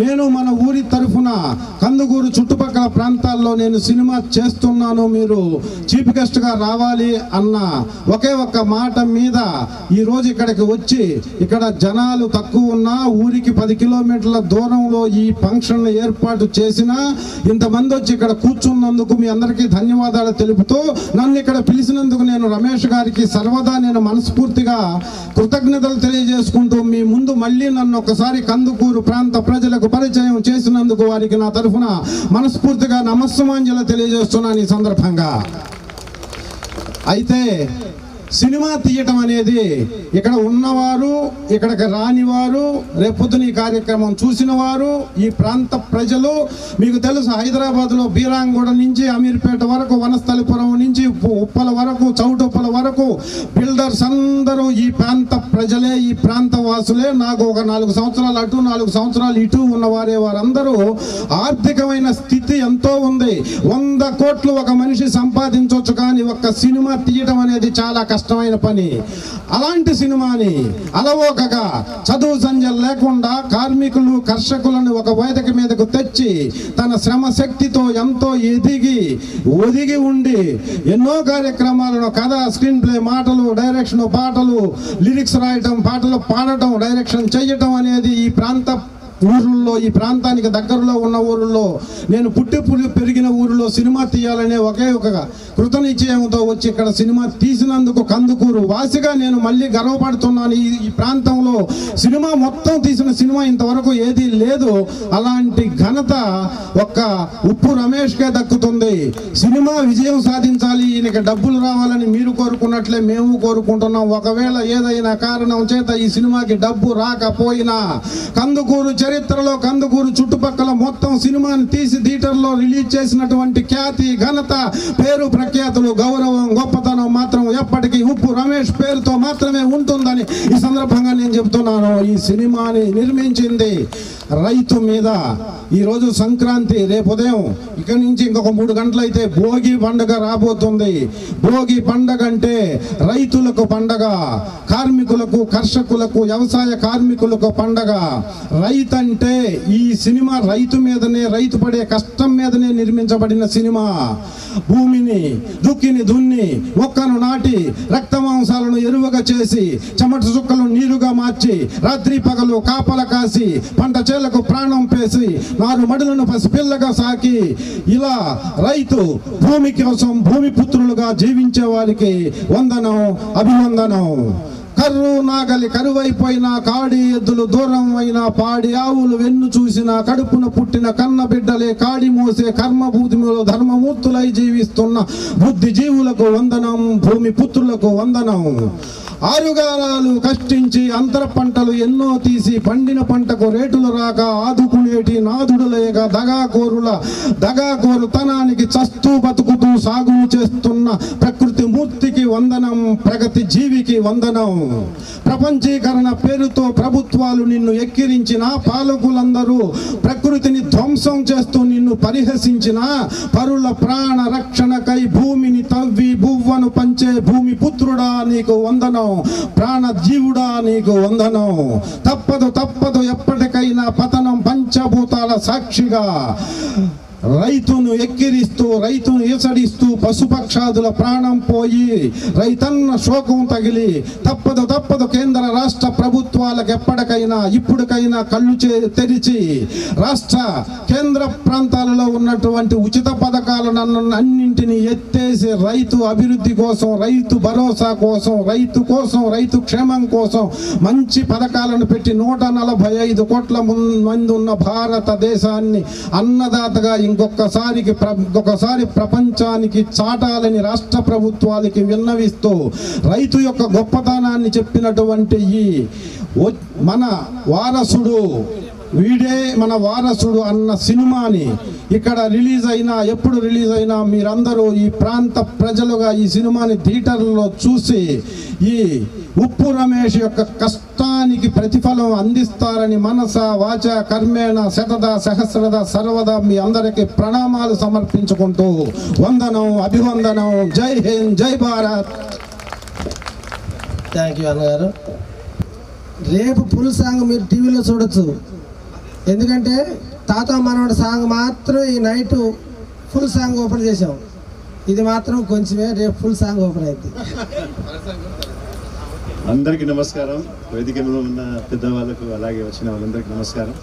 నేను మన ఊరి తరఫున కందుకూరు చుట్టుపక్కల ప్రాంతాల్లో నేను సినిమా చేస్తున్నాను, మీరు చీఫ్ గెస్ట్ గా రావాలి అన్న ఒకే ఒక్క మాట మీద ఈరోజు ఇక్కడికి వచ్చి ఇక్కడ జనాలు తక్కువ ఉన్నా ఊరికి 10 కిలోమీటర్ల దూరంలో ఈ ఫంక్షన్ ఏర్పాటు చేసిన ఇంతమంది వచ్చి ఇక్కడ కూర్చున్నందుకు మీ అందరికీ ధన్యవాదాలు తెలుపుతూ నన్ను ఇక్కడ పిలిచినందుకు నేను రమేష్ గారికి సర్వదా నేను మనస్ఫూర్తిగా కృతజ్ఞతలు తెలియజేసుకుంటూ మీ ముందు మళ్ళీ నన్ను ఒకసారి కందుకూరు ప్రాంత ప్రజలకు పరిచయం చేసినందుకు వారికి నా తరఫున మనస్ఫూర్తిగా నమస్సుమాంజలి తెలియజేస్తున్నాను ఈ సందర్భంగా. అయితే సినిమా తీయటం అనేది ఇక్కడ ఉన్నవారు ఇక్కడికి రానివారు రేపొద్దున ఈ కార్యక్రమం చూసిన వారు ఈ ప్రాంత ప్రజలు మీకు తెలుసు హైదరాబాద్లో బీరాంగూడ నుంచి అమీర్పేట వరకు వనస్థలిపురం నుంచి ఉప్పల వరకు చౌటుప్పల వరకు బిల్డర్స్ అందరూ ఈ ప్రాంత ప్రజలే ఈ ప్రాంత వాసులే. నాకు ఒక 4 సంవత్సరాలు అటు 4 సంవత్సరాలు ఇటు ఉన్నవారే వారందరూ ఆర్థికమైన స్థితి ఎంతో ఉంది. 100 కోట్లు ఒక మనిషి సంపాదించవచ్చు, కానీ ఒక్క సినిమా తీయటం అనేది చాలా కష్టమైన పని. అలాంటి సినిమాని అలవోకగా చదువు సంజలు లేకుండా కార్మికులు కర్షకులను ఒక వేదిక మీదకు తెచ్చి తన శ్రమ శక్తితో ఎంతో ఒదిగి ఉండి ఎన్నో కార్యక్రమాలను కథ, స్క్రీన్ ప్లే, మాటలు, డైరెక్షన్, పాటలు, లిరిక్స్ రాయటం, పాటలు పాడటం, డైరెక్షన్ చేయటం అనేది ఈ ప్రాంత ఊర్లలో ఈ ప్రాంతానికి దగ్గరలో ఉన్న ఊళ్ళో నేను పుట్టి పెరిగిన ఊరిలో సినిమా తీయాలనే ఒకే ఒక కృత నిశ్చయంతో వచ్చి ఇక్కడ సినిమా తీసినందుకు కందుకూరు వాసిగా నేను మళ్ళీ గర్వపడుతున్నాను. ఈ ప్రాంతంలో సినిమా మొత్తం తీసిన సినిమా ఇంతవరకు ఏదీ లేదు. అలాంటి ఘనత ఒక్క ఉప్పు రమేష్కే దక్కుతుంది. సినిమా విజయం సాధించాలి, ఈయనకి డబ్బులు రావాలని మీరు కోరుకున్నట్లే మేము కోరుకుంటున్నాం. ఒకవేళ ఏదైనా కారణం చేత ఈ సినిమాకి డబ్బు రాకపోయినా కందుకూరు చరిత్రలో కందుకూరు చుట్టుపక్కల మొత్తం సినిమాని తీసి థియేటర్లో రిలీజ్ చేసినటువంటి ఖ్యాతి, ఘనత, పేరు, ప్రఖ్యాతులు, గౌరవం, గొప్పతనం మాత్రం ఎప్పటికీ ఉప్పు రమేష్ పేరుతో మాత్రమే ఉంటుందని ఈ సందర్భంగా నేను చెప్తున్నాను. ఈ సినిమాని నిర్మించింది రైతు మీద. ఈరోజు సంక్రాంతి, రేపు ఉదయం ఇక్కడి నుంచి ఇంకొక 3 గంటలైతే భోగి పండుగ రాబోతుంది. భోగి పండుగ అంటే రైతులకు పండగ, కార్మికులకు, కర్షకులకు, వ్యవసాయ కార్మికులకు పండగ. రైతు అంటే ఈ సినిమా రైతు మీదనే, రైతు పడే కష్టం మీదనే నిర్మించబడిన సినిమా. భూమిని దుక్కిని దున్ని, మొక్కను నాటి, రక్త మాంసాలను ఎరువుగా చేసి, చెమట చుక్కలు నీరుగా మార్చి, రాత్రి పగలు కాపల కాసి, పంట చేలకు ప్రాణం పేసి, 4 మడులను పసిపిల్లగా సాకి, ఇలా రైతు భూమి కోసం భూమి పుత్రులుగా జీవించే వారికి వందనం, అభివందనం. కర్రు నాగలి కరువైపోయినా, కాడి ఎద్దులు దూరం అయినా, పాడి ఆవులు వెన్ను చూసిన, కడుపున పుట్టిన కన్న బిడ్డలే కాడి మోసే కర్మభూమిలో ధర్మమూర్తులై జీవిస్తున్న బుద్ధి జీవులకు వందనం, భూమి పుత్రులకు వందనం. ఆరుగాలాలు కష్టించి అంతర పంటలు ఎన్నో తీసి పండిన పంటకు రేటులు రాక ఆదుకునేటి నాదుడు లేక దగాకోరుతనానికి చస్తూ బతుకుతూ సాగు చేస్తున్న ప్రకృతి మూర్తికి వందనం, ప్రగతి జీవికి వందనం. ప్రపంచీకరణ పేరుతో ప్రభుత్వాలు నిన్ను ఎక్కిరించిన, పాలకులందరూ ప్రకృతిని ధ్వంసం చేస్తూ నిన్ను పరిహసించిన, పరుల ప్రాణ రక్షణకై భూమిని తవ్వి బువ్వను పంచే భూమి పుత్రుడా నీకు వందనం, ప్రాణ జీవుడా నీకు వందనం. తప్పదు ఎప్పటికైనా పతనం, పంచభూతాల సాక్షిగా రైతును ఎక్కిరిస్తూ, రైతును ఈసడిస్తూ, పశుపక్షాదుల ప్రాణం పోయి, రైతన్న శోకం తగిలి తప్పదు కేంద్ర రాష్ట్ర ప్రభుత్వాలకు ఎప్పటికైనా ఇప్పటికైనా కళ్ళు తెరిచి రాష్ట్ర కేంద్ర ప్రాంతాలలో ఉన్నటువంటి ఉచిత పథకాలను అన్నింటినీ ఎత్తేసి రైతు అభివృద్ధి కోసం, రైతు భరోసా కోసం, రైతు క్షేమం కోసం మంచి పథకాలను పెట్టి 145 కోట్ల మంది ఉన్న భారతదేశాన్ని అన్నదాతగా ఇంకొకసారి ప్రపంచానికి చాటాలని రాష్ట్ర ప్రభుత్వాలకి విన్నవిస్తూ రైతు యొక్క గొప్పతనాన్ని చెప్పినటువంటి ఈ మన వారసుడు వీడే మన వారసుడు అన్న సినిమాని ఇక్కడ ఎప్పుడు రిలీజ్ అయినా మీరందరూ ఈ ప్రాంత ప్రజలుగా ఈ సినిమాని థియేటర్లో చూసి ఈ ఉప్పు రమేష్ యొక్క కష్టానికి ప్రతిఫలం అందిస్తారని మనస వాచ కర్మేణ శతద సహస్రద సర్వదా మీ అందరికీ ప్రణామాలు సమర్పించుకుంటూ వందనం, అభివందనం. జై హింద్, జై భారత్. థ్యాంక్ యూ అన్నగారు. రేపు ఫుల్ సాంగ్ మీరు టీవీలో చూడొచ్చు. ఎందుకంటే తాత మనవడు సాంగ్ మాత్రం ఈ నైట్ ఫుల్ సాంగ్ ఓపెన్ చేసాం. ఇది మాత్రం కొంచెమే, రేపు ఫుల్ సాంగ్ ఓపెన్ అవుతుంది. అందరికీ నమస్కారం. వేదిక మీద ఉన్న పెద్దవాళ్ళకు అలాగే వచ్చిన వాళ్ళందరికీ నమస్కారం.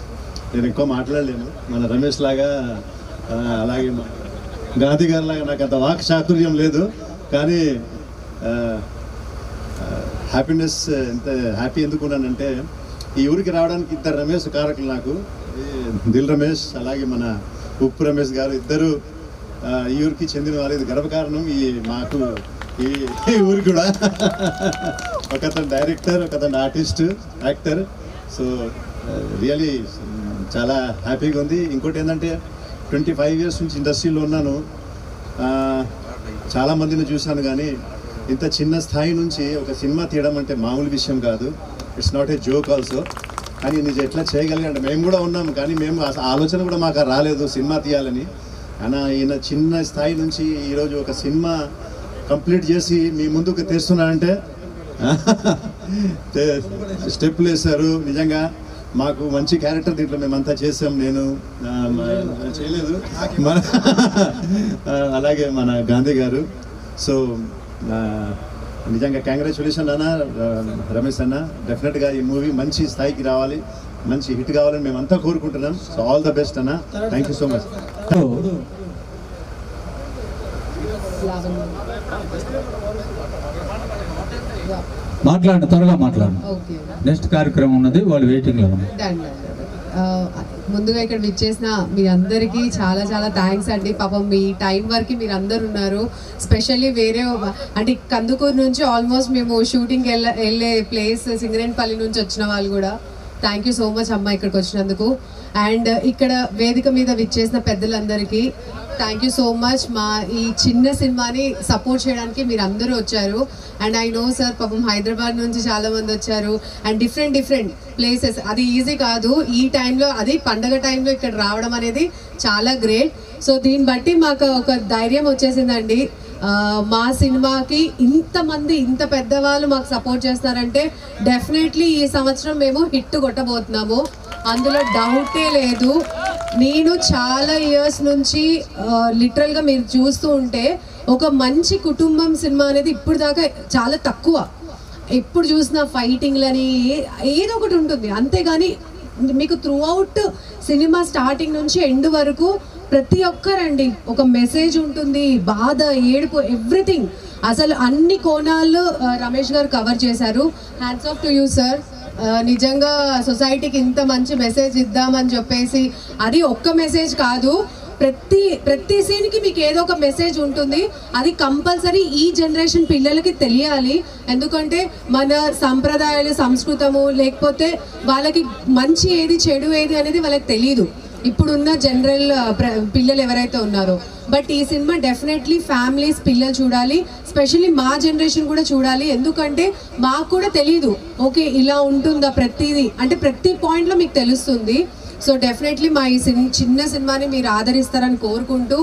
నేను ఎక్కువ మాట్లాడలేను. మన రమేష్ లాగా అలాగే గాంధీ గారి లాగా నాకు అంత వాక్ చాతుర్యం లేదు. కానీ హ్యాపీనెస్ ఎంత హ్యాపీ ఎందుకున్నానంటే ఈ ఊరికి రావడానికి ఇద్దరు రమేష్ కారకులు నాకు. దిల్ రమేష్ అలాగే మన ఉప్పు రమేష్ గారు ఇద్దరు ఈ ఊరికి చెందిన వారు. ఇది గర్వకారణం మాకు ఈ ఊరు కూడా. ఒకతను డైరెక్టర్, ఒకతను ఆర్టిస్ట్, యాక్టర్. సో రియలీ చాలా హ్యాపీగా ఉంది. ఇంకోటి ఏంటంటే 25 ఇయర్స్ నుంచి ఇండస్ట్రీలో ఉన్నాను. చాలామందిని చూశాను, కానీ ఇంత చిన్న స్థాయి నుంచి ఒక సినిమా తీయడం అంటే మామూలు విషయం కాదు. It's not a joke also. కానీ నేను ఎట్లా చేయగలిగాను, మేము కూడా ఉన్నాము, కానీ మేము ఆలోచన కూడా మాకు రాలేదు సినిమా తీయాలని. అయినా ఈయన చిన్న స్థాయి నుంచి ఈరోజు ఒక సినిమా కంప్లీట్ చేసి మీ ముందుకు తెస్తున్నానంటే స్టెప్లు వేశారు. నిజంగా మాకు మంచి క్యారెక్టర్ దీంట్లో మేమంతా చేసాం. నేను చేయలేదు, అలాగే మన గాంధీ గారు. సో నిజంగా కంగ్రాచులేషన్ అన్న రమేష్ అన్న. డెఫినెట్గా ఈ మూవీ మంచి స్థాయికి రావాలి, మంచి హిట్ కావాలని మేమంతా కోరుకుంటున్నాం. సో ఆల్ ద బెస్ట్ అన్న. Thank you so much. మాట్లాడండి, త్వరగా మాట్లాడండి. నెక్స్ట్ కార్యక్రమం ఉన్నది, వాళ్ళు వెయిటింగ్లో ఉన్నారు. ముందుగా ఇక్కడ విచ్చేసిన మీ అందరికీ చాలా చాలా థ్యాంక్స్ అండి. పాపం మీ టైం వరకు మీరు అందరు ఉన్నారు. స్పెషల్లీ వేరే అంటే కందుకూరు నుంచి ఆల్మోస్ట్ మేము షూటింగ్కి వెళ్ళే ప్లేస్ సింగరేణిపల్లి నుంచి వచ్చిన వాళ్ళు కూడా థ్యాంక్ యూ సో మచ్ అమ్మ ఇక్కడికి వచ్చినందుకు. అండ్ ఇక్కడ వేదిక మీద విచ్చేసిన పెద్దలందరికీ థ్యాంక్ యూ సో మచ్. మా ఈ చిన్న సినిమాని సపోర్ట్ చేయడానికి మీరు అందరూ వచ్చారు. అండ్ ఐ నో సార్ పాపం హైదరాబాద్ నుంచి చాలా మంది వచ్చారు అండ్ డిఫరెంట్ ప్లేసెస్. అది ఈజీ కాదు ఈ టైంలో, అది పండగ టైంలో ఇక్కడ రావడం అనేది చాలా గ్రేట్. సో దీన్ని బట్టి మాకు ఒక ధైర్యం వచ్చేసిందండి. మా సినిమాకి ఇంతమంది ఇంత పెద్దవాళ్ళు మాకు సపోర్ట్ చేస్తారంటే డెఫినెట్లీ ఈ సంవత్సరం మేము హిట్ కొట్టబోతున్నాము, అందులో డౌటే లేదు. నేను చాలా ఇయర్స్ నుంచి లిటరల్గా మీరు చూస్తూ ఉంటే ఒక మంచి కుటుంబం సినిమా అనేది ఇప్పుడు దాకా చాలా తక్కువ. ఎప్పుడు చూసినా ఫైటింగ్లని ఏదో ఒకటి ఉంటుంది, అంతేగాని మీకు త్రూ అవుట్ సినిమా స్టార్టింగ్ నుంచి ఎండ్ వరకు ప్రతి ఒక్కరండి ఒక మెసేజ్ ఉంటుంది, బాధ, ఏడుపు, ఎవ్రీథింగ్. అసలు అన్ని కోణాలు రమేష్ గారు కవర్ చేశారు. Hands off to you sir. నిజంగా సొసైటీకి ఇంత మంచి మెసేజ్ ఇద్దామని చెప్పేసి, అది ఒక్క మెసేజ్ కాదు, ప్రతి సీన్కి మీకు ఏదో ఒక మెసేజ్ ఉంటుంది. అది కంపల్సరీ ఈ జనరేషన్ పిల్లలకి తెలియాలి. ఎందుకంటే మన సంప్రదాయాలు, సంస్కృతము, లేకపోతే వాళ్ళకి మంచి ఏది చెడు ఏది అనేది వాళ్ళకి తెలియదు ఇప్పుడున్న జనరల్ పిల్లలు ఎవరైతే ఉన్నారో. బట్ ఈ సినిమా డెఫినెట్లీ ఫ్యామిలీస్, పిల్లలు చూడాలి, స్పెషల్లీ మా జనరేషన్ కూడా చూడాలి. ఎందుకంటే మాకు కూడా తెలియదు ఓకే ఇలా ఉంటుందా ప్రతిదీ, అంటే ప్రతి పాయింట్లో మీకు తెలుస్తుంది. సో డెఫినెట్లీ మా ఈ చిన్న సినిమాని మీరు ఆదరిస్తారని కోరుకుంటూ,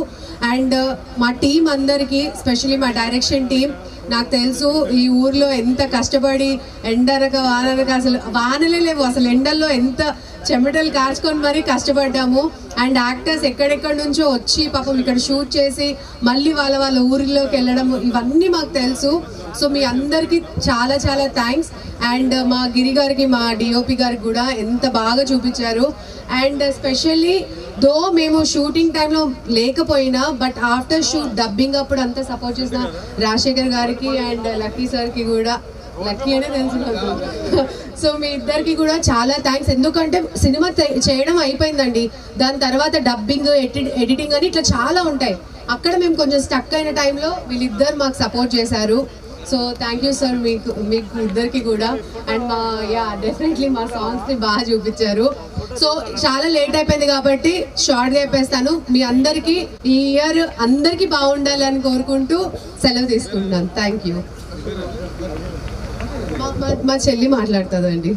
అండ్ మా టీం అందరికీ, స్పెషల్లీ మా డైరెక్షన్ టీం, నాకు తెలుసు ఈ ఊర్లో ఎంత కష్టపడి ఎండనక వాననక, అసలు వానలే లేవు, అసలు ఎండల్లో ఎంత చెమటలు కార్చుకొని మరీ కష్టపడ్డాము. అండ్ యాక్టర్స్ ఎక్కడెక్కడి నుంచో వచ్చి పాపం ఇక్కడ షూట్ చేసి మళ్ళీ వాళ్ళ ఊరిలోకి వెళ్ళడం ఇవన్నీ మాకు తెలుసు. సో మీ అందరికీ చాలా చాలా థ్యాంక్స్. అండ్ మా గిరి గారికి, మా డిఓపి గారికి కూడా ఎంత బాగా చూపించారు. అండ్ స్పెషల్లీ దో మేము షూటింగ్ టైంలో లేకపోయినా బట్ ఆఫ్టర్ షూట్ డబ్బింగ్ అప్పుడు అంతా సపోర్ట్ చేసిన రాజశేఖర్ గారికి అండ్ లక్కీ సార్కి కూడా, లక్కీ అనే తెలుసు. సో మీ ఇద్దరికి కూడా చాలా థ్యాంక్స్. ఎందుకంటే సినిమా చేయడం అయిపోయిందండి, దాని తర్వాత డబ్బింగ్, ఎడిటింగ్ అని ఇట్లా చాలా ఉంటాయి. అక్కడ మేము కొంచెం స్టక్ అయిన టైంలో వీళ్ళిద్దరు మాకు సపోర్ట్ చేశారు. సో థ్యాంక్ యూ సార్ మీకు ఇద్దరికి కూడా. అండ్ డెఫినెట్లీ మా సాంగ్స్ని బాగా చూపించారు. సో చాలా లేట్ అయిపోయింది కాబట్టి షార్ట్గా చెప్పేస్తాను. మీ అందరికీ ఈ ఇయర్ అందరికీ బాగుండాలి అని కోరుకుంటూ సెలవు తీసుకుంటున్నాను. Thank you. మా చెల్లి మాట్లాడుతుందండి.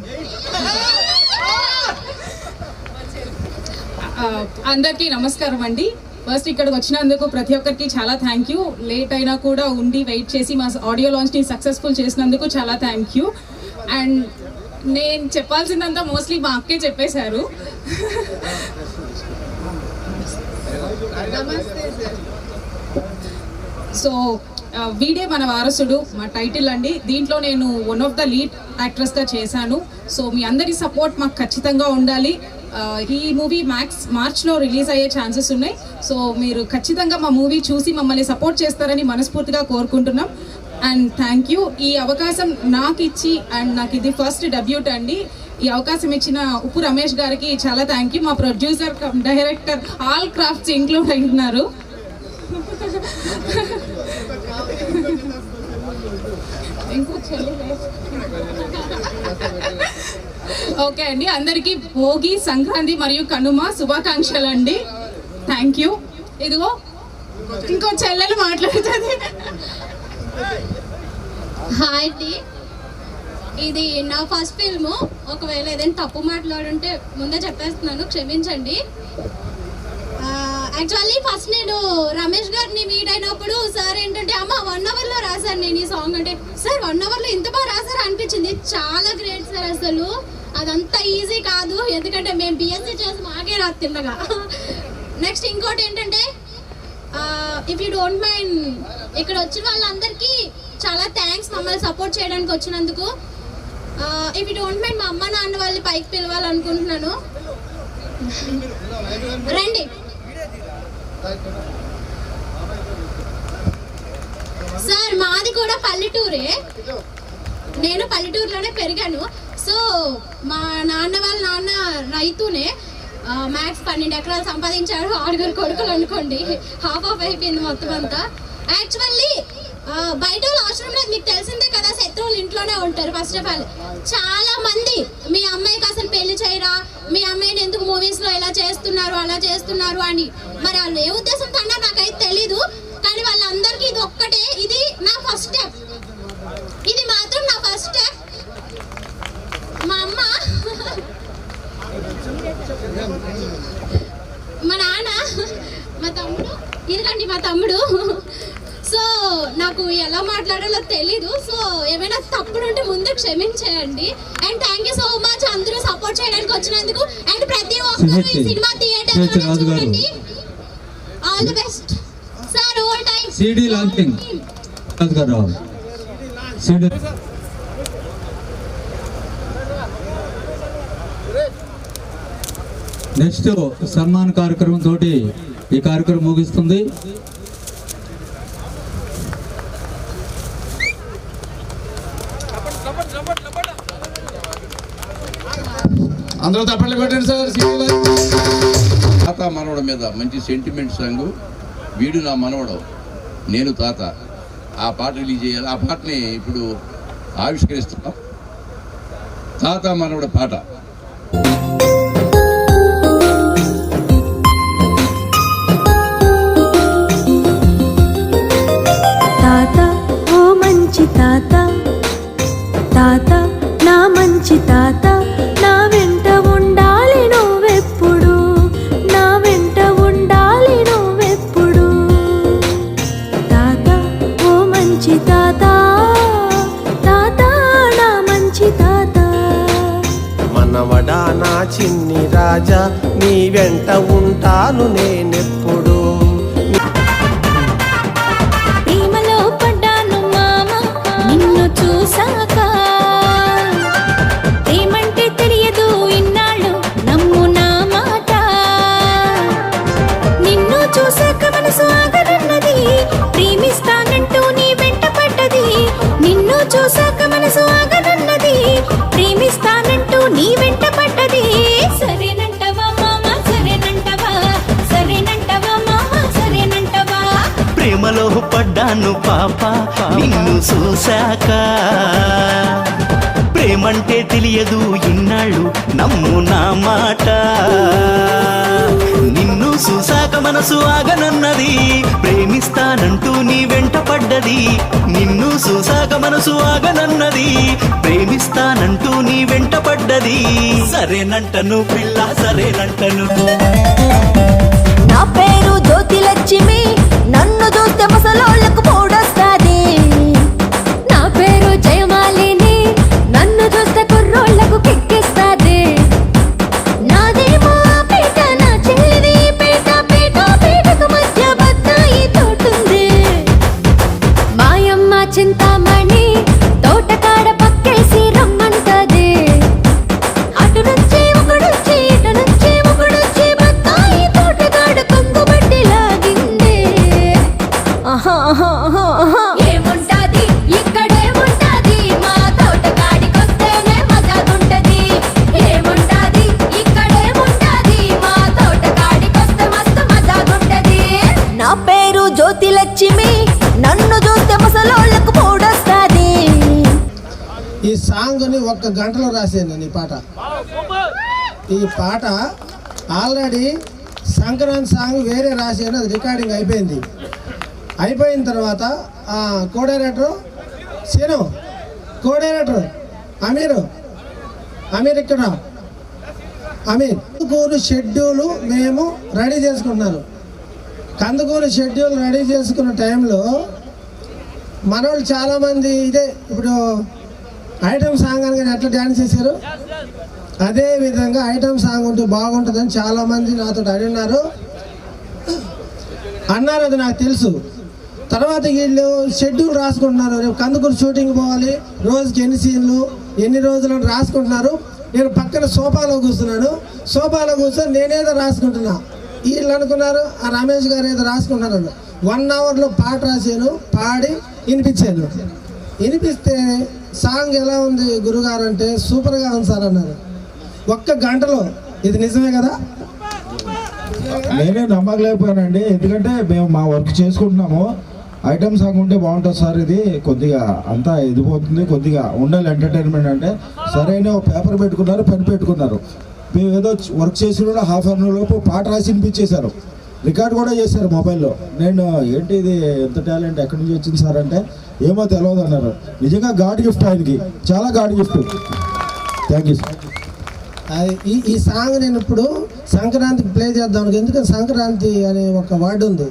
అందరికీ నమస్కారం అండి. ఫస్ట్ ఇక్కడికి వచ్చినందుకు ప్రతి ఒక్కరికి చాలా థ్యాంక్ యూ. లేట్ అయినా కూడా ఉండి వెయిట్ చేసి మా ఆడియో లాంచ్ని సక్సెస్ఫుల్ చేసినందుకు చాలా థ్యాంక్ యూ. అండ్ నేను చెప్పాల్సిందంతా మోస్ట్లీ మా అక్కే చెప్పేశారు. సో వీడే మన వారసుడు మా టైటిల్ అండి. దీంట్లో నేను వన్ ఆఫ్ ద లీడ్ యాక్ట్రెస్గా చేశాను. సో మీ అందరి సపోర్ట్ మాకు ఖచ్చితంగా ఉండాలి. ఈ మూవీ మార్చ్లో రిలీజ్ అయ్యే ఛాన్సెస్ ఉన్నాయి. సో మీరు ఖచ్చితంగా మా మూవీ చూసి మమ్మల్ని సపోర్ట్ చేస్తారని మనస్ఫూర్తిగా కోరుకుంటున్నాం. And thank you. ఈ అవకాశం నాకు ఇచ్చి, అండ్ నాకు ఇది ఫస్ట్ డెబ్యూట్ అండి, ఈ అవకాశం ఇచ్చిన ఉప్పు రమేష్ గారికి చాలా థ్యాంక్ యూ. మా producer director all crafts include అయినారు. ఓకే అండి, అందరికీ భోగి, సంక్రాంతి మరియు కనుమ శుభాకాంక్షలు అండి. Thank you. ఇదిగో ఇంకో చెల్లెలు మాట్లాడుతుంది. హాయ్ అండి, ఇది నా ఫస్ట్ ఫిల్ము. ఒకవేళ ఏదైనా తప్పు మాట్లాడుంటే ముందే చెప్పేస్తున్నాను, క్షమించండి. యాక్చువల్లీ ఫస్ట్ నేను రమేష్ గారిని మీట్ అయినప్పుడు సార్ ఏంటంటే, అమ్మ 1 అవర్లో రాశాను నేను ఈ సాంగ్ అంటే, సార్ 1 అవర్లో ఇంత బాగా రాశారు అనిపించింది. చాలా గ్రేట్ సార్, అసలు అదంతా ఈజీ కాదు, ఎందుకంటే మేము బిఎస్సీ చేసి మాకే రాదు తిన్నగా. నెక్స్ట్ ఇంకోటి ఏంటంటే, ఇఫ్ యూ డోంట్ మైండ్ ఇక్కడ వచ్చిన వాళ్ళందరికీ చాలా థ్యాంక్స్ మమ్మల్ని సపోర్ట్ చేయడానికి వచ్చినందుకు. ఇఫ్ యూ డోంట్ మైండ్ మా అమ్మ నాన్న వాళ్ళని పైకి పిలవాలనుకుంటున్నాను, రండి. సార్ మాది కూడా పల్లెటూరే, నేను పల్లెటూరులోనే పెరిగాను. సో మా నాన్న వాళ్ళ నాన్న రైతునే, మ్యాక్స్ 12 ఎకరాలు సంపాదించాడు, 6 కొడుకులు అనుకోండి, హాఫ్ అయిపోయింది మొత్తం అంతా. యాక్చువల్లీ బయట వాళ్ళు అవసరం లేదు, మీకు తెలిసిందే కదా, శత్రువులు ఇంట్లోనే ఉంటారు. ఫస్ట్ ఆఫ్ ఆల్ చాలా మంది మీ అమ్మాయికి అసలు పెళ్లి చేయరా, మీ అమ్మాయిని ఎందుకు మూవీస్లో ఇలా చేస్తున్నారు అలా చేస్తున్నారు అని, మరి వాళ్ళు ఏ ఉద్దేశంతో అన్నా నాకైతే తెలీదు. కానీ వాళ్ళందరికీ ఇది ఒక్కటే, ఇది నా ఫస్ట్ స్టెప్, ఇది మాత్రం నా ఫస్ట్ స్టెప్. మా అమ్మ, మా నాన్న, మా తమ్ముడు, ఇదిగండి మా తమ్ముడు. సో నాకు ఎలా మాట్లాడాలో తెలీదు, సో ఏమైనా తప్పులు ఉంటే ముందు క్షమించేయండి. And thank you so much అందరూ సపోర్ట్ చేయడానికి వచ్చినందుకు. అండ్ ప్రతి ఒక్కరు ఈ సినిమా థియేటర్ చూడండి. All the best sir. All time CD launching CD. Next సన్మాన్ కార్యక్రమం తోటి ఈ కార్యక్రమం ముగిస్తుంది. అందరూ తప్పట్లు కొట్టండి సార్. తాత మనవడ మీద మంచి సెంటిమెంట్ సాంగ్, వీడు నా మనవడు నేను తాత, ఆ పాట రిలీజ్ చేయాలి. ఆ పాటని ఇప్పుడు ఆవిష్కరిస్తున్నాం. తాత మనవడ పాట. తాత ఓ మంచి తాత, తాత నా మంచి తాత, నా వెంట ఉండాలి నువ్వెప్పుడు, నా వెంట ఉండాలి నువ్వెప్పుడు. తాత ఓ మంచి తాత, తాత నా మంచి తాత. మనవడా నా చిన్ని రాజా నీ వెంట ఉంటాను నేనెప్పుడు. ప్రేమలో పడ్డాను మామ నిన్ను చూసాక, ఏమంటే తెలియదు ఇన్నాళ్ళు నమ్ము నా మాట. నిన్ను చూసాక మనసు ఆగనున్నది, ప్రేమిస్తానంటూ నీ వెంట పడ్డది. నిన్ను చూసాక మనసు ఆగనున్నది, ప్రేమిస్తానంటూ నీ వెంట పడ్డది. సరేనంటవా మామ సరేనంటవా, సరేనంటవా మామ సరేనంటవా. ప్రేమలో పడ్డాను పాప నిన్ను చూశాక, ప్రేమంటే తెలియదు ఇన్నాళ్ళు నమ్ము నా మాట. నిన్ను చూశాక మనసు ఆగనన్నది, ప్రేమిస్తానంటూ నీ వెంట పడ్డది. నిన్ను చూశాక మనసు ఆగనన్నది, ప్రేమిస్తానంటూ నీ వెంట పడ్డది. సరేనంటను పిల్ల సరేనంటను. నా పేరు జ్యోతి లక్ష్మి, నన్ను చూస్తే ముసలోళ్ళకు మూడొస్తాది. నా పేరు జయమాలిని, నన్ను చూస్తే కుర్రోళ్ళకు కిక్కిస్తాది. నాదేమో పీట, నా చెల్లిది పీట, పీట పీటకు మధ్య బత్తాయి తోటుంది. మాయమ్మ చింతామణి తోటకాడ పక్కేసి రమ్మంటది. అటు నుంచి ఒకడొచ్చి ఇటు నుంచి ఒకడొచ్చి బత్తాయి తోటకాడ కొంగుబట్టి లాగింది. ఏముంటాది ఇక్కడేముంటాది, మా తోటకాడికొస్తేనే మజాగుంటది. ఏముంటాది ఇక్కడేముంటాది, మా తోటకాడికొస్తే మస్తు మజాగుంటది. నా పేరు జ్యోతి లక్ష్మి, నన్ను చూస్తే ముసలోళ్ళకు మూడొస్తాది. ఈ సాంగ్ని 1 గంటలో రాశాను నేను. ఈ పాట ఆల్రెడీ సంక్రాంతి సాంగ్ వేరే రాశాను, అది రికార్డింగ్ అయిపోయింది. అయిపోయిన తర్వాత కోడైరెక్టర్ సీను, కోడైరెక్టర్ అమీర్ ఇక్కడ కందుకూరు షెడ్యూల్ మేము రెడీ చేసుకుంటున్నారు. కందుకూరు షెడ్యూల్ రెడీ చేసుకున్న టైంలో మనోళ్ళు చాలామంది ఇదే ఇప్పుడు ఐటమ్ సాంగ్ అనగానే ఎట్లా డ్యాన్స్ చేశారు, అదే విధంగా ఐటమ్ సాంగ్ ఉంటే బాగుంటుందని చాలామంది నాతో అడిగినారు అన్నారు. అది నాకు తెలుసు. తర్వాత వీళ్ళు షెడ్యూల్ రాసుకుంటున్నారు, రేపు కందుకూరు షూటింగ్ పోవాలి, రోజుకి ఎన్ని సీన్లు ఎన్ని రోజులు రాసుకుంటున్నారు. నేను పక్కన సోఫాలో కూర్చున్నాను, సోఫాలో కూర్చొని నేనేదో రాసుకుంటున్నా. వీళ్ళు అనుకున్నారు ఆ రమేష్ గారు ఏదో రాసుకుంటున్నాను. 1 అవర్లో పాట రాశాను, పాడి వినిపించాను. వినిపిస్తే సాంగ్ ఎలా ఉంది గురుగారు అంటే సూపర్గా ఉంది సార్ అన్నారు. 1 గంటలో. ఇది నిజమే కదా? నేనే నమ్మకలేకపోయానండి, ఎందుకంటే మేము మా వర్క్ చేసుకుంటున్నాము. ఐటమ్ సాంగ్ ఉంటే బాగుంటుంది సార్, ఇది కొద్దిగా అంతా ఎదిపోతుంది, కొద్దిగా ఉండాలి ఎంటర్టైన్మెంట్ అంటే. సరైన పేపర్ పెట్టుకున్నారు, పెన్ పెట్టుకున్నారు. మేము ఏదో వర్క్ చేసి కూడా ½ అన్ అవర్ లోపు పాట రాసి వినిపించేశారు, రికార్డ్ కూడా చేశారు మొబైల్లో. నేను ఏంటి ఇది ఎంత టాలెంట్ ఎక్కడి నుంచి వచ్చింది సార్ అంటే ఏమో తెలియదు అన్నారు. నిజంగా గాడ్ గిఫ్ట్ ఆయనకి, చాలా God gift. Thank you sir. అది ఈ సాంగ్ నేను ఇప్పుడు సంక్రాంతికి ప్లే చేద్దాం, ఎందుకంటే సంక్రాంతి అనే ఒక వర్డ్ ఉంది,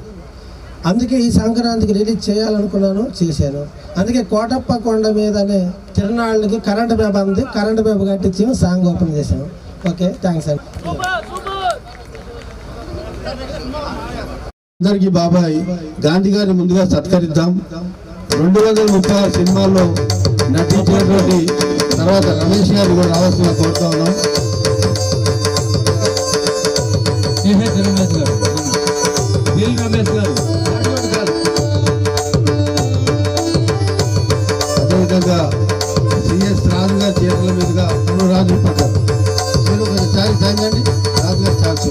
అందుకే ఈ సంక్రాంతికి రిలీజ్ చేయాలనుకున్నాను, చేశాను. అందుకే కోటప్ప కొండ మీద అనే తిరునాళ్ళకి కరెంటు పేప అంది, కరెంటు పేప కట్టించి సాంగ్ ఓపెన్ చేశాను. ఓకే, థ్యాంక్స్ అండి. అందరికీ బాబాయ్ గాంధీ గారిని ముందుగా సత్కరిద్దాం. 236 సినిమాల్లో నటించినటువంటి తర్వాత రమేష్ గారిని కూడా రావాల్సిన కోరుతా ఉన్నాం. అదేవిధంగా సిఎస్ రాజు గారి చేతుల మీదుగా రాజు పడ్డారు. చారి తాగండి రాజు గారు చాల్సి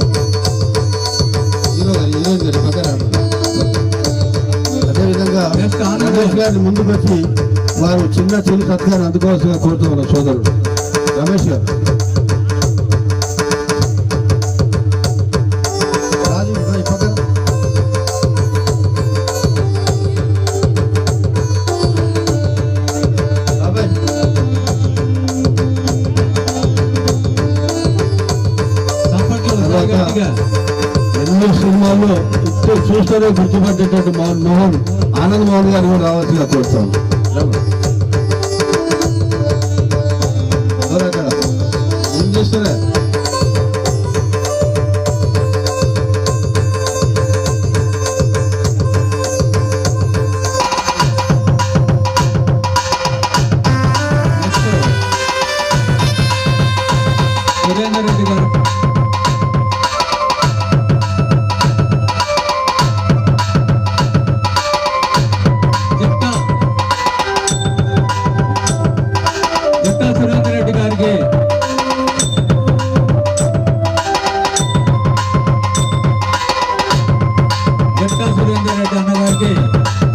హీరోయిన్ గారి పక్కన. అదేవిధంగా రమేష్ గారిని ముందుకు వచ్చి వారు చిన్న చెల్లి సత్కారం అందుకోవాల్సిందిగా కోరుతున్నారు సోదరుడు రమేష్ గారు. రాజు పక్కన. ఎన్నో సినిమాల్లో చూస్తూనే గుర్తుపట్టేటువంటి మోహన్ ఆనంద్ మోహన్ గారు కూడా రావాల్సిందిగా కోరుతాం. ఏం చేస్తారా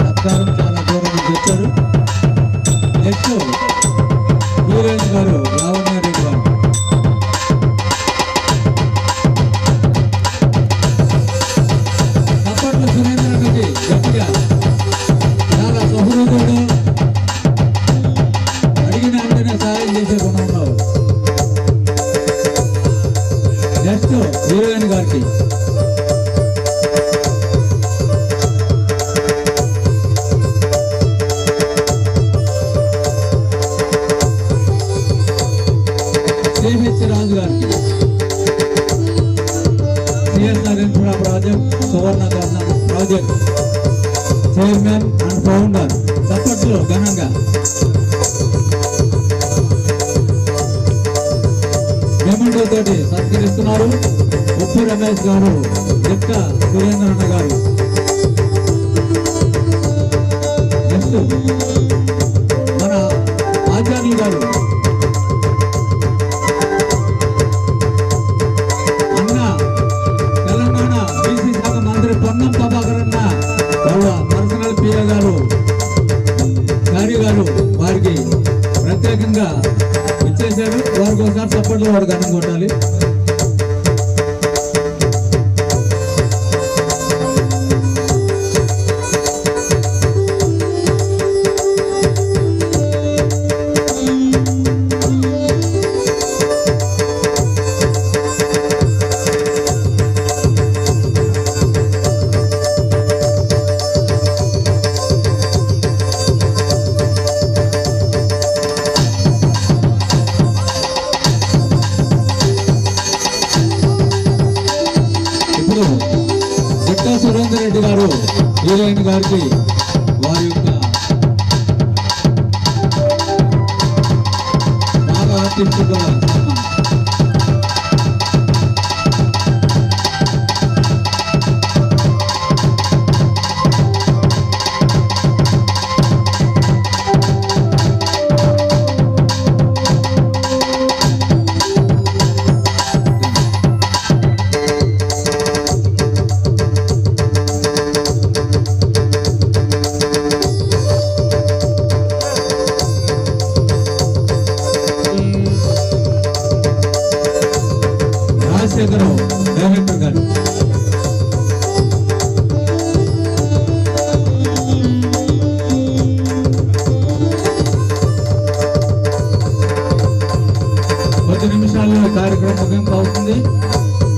సత్కారం చాలా దూరం నుంచి వచ్చారు. నెక్స్ట్ వీరేంద్ర గారు, లావణ్యారెడ్డి గారు. అప్పట్లో సురేంద్ర అన్నకి గట్టిగా చాలా సహృదయుడు, అడిగిన వెంటనే సహాయం చేసే గుణంలో. నెక్స్ట్ హీరోయిన్ గారికి సిహెచ్ రాజు గారికి, CSR infra project Suvarnakarna project chairman and founder. సపోర్ట్లో ఘనంగా మెమంటో తోటి సత్కరిస్తున్నారు. ఉప్పు రమేష్ గారు, దిక్క సురేంద్ర అన్న గారు. నెక్స్ట్ మన ఆచార్యులు గారు, అన్న తెలంగాణ బీసీ శాఖ మంత్రి పొన్నం ప్రభాకర్ అన్న వాళ్ళ పర్సనల్ పిఏ గారు, గారి గారు వారికి ప్రత్యేకంగా ఇచ్చేశారు. వారికి ఒకసారి సపోర్ట్లో వారికి అన్నం కొట్టాలి. దిక్క సురేందర్ రెడ్డి గారు హీరోయిన్ గారికి వారి యొక్క బాగా ఆర్టిస్ట్ కూడా రాజశేఖరం డైరెక్టర్ గారు. కొద్ది నిమిషాల్లో కార్యక్రమం ముగింపు అవుతుంది.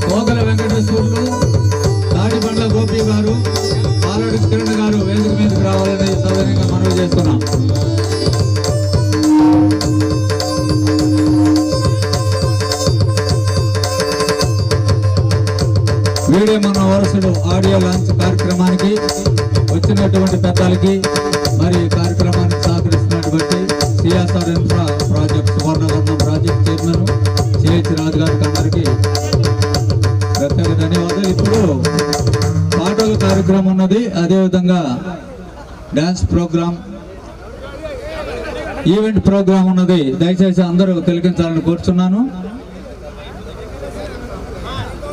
కోగల వెంకటేశ్వర్లు, తాడిబండ్ల గోపి గారు, పాలడి కిరణ్ గారు వేదిక మీదకి రావాలని సౌకర్యంగా మనవి చేస్తున్నాం. వీడియో మన వారసుడు ఆడియో లాంచ్ కార్యక్రమానికి వచ్చినటువంటి పెద్దలకి, మరి కార్యక్రమానికి సహకరిస్తున్నటువంటి CSR infra project Suvarnakarna project chairman CH Raju గారికి అందరికీ ప్రత్యేక ధన్యవాదాలు. ఇప్పుడు పాటల కార్యక్రమం ఉన్నది, అదేవిధంగా డ్యాన్స్ ప్రోగ్రామ్, ఈవెంట్ ప్రోగ్రామ్ ఉన్నది. దయచేసి అందరూ తిలకించాలని కోరుచున్నాను.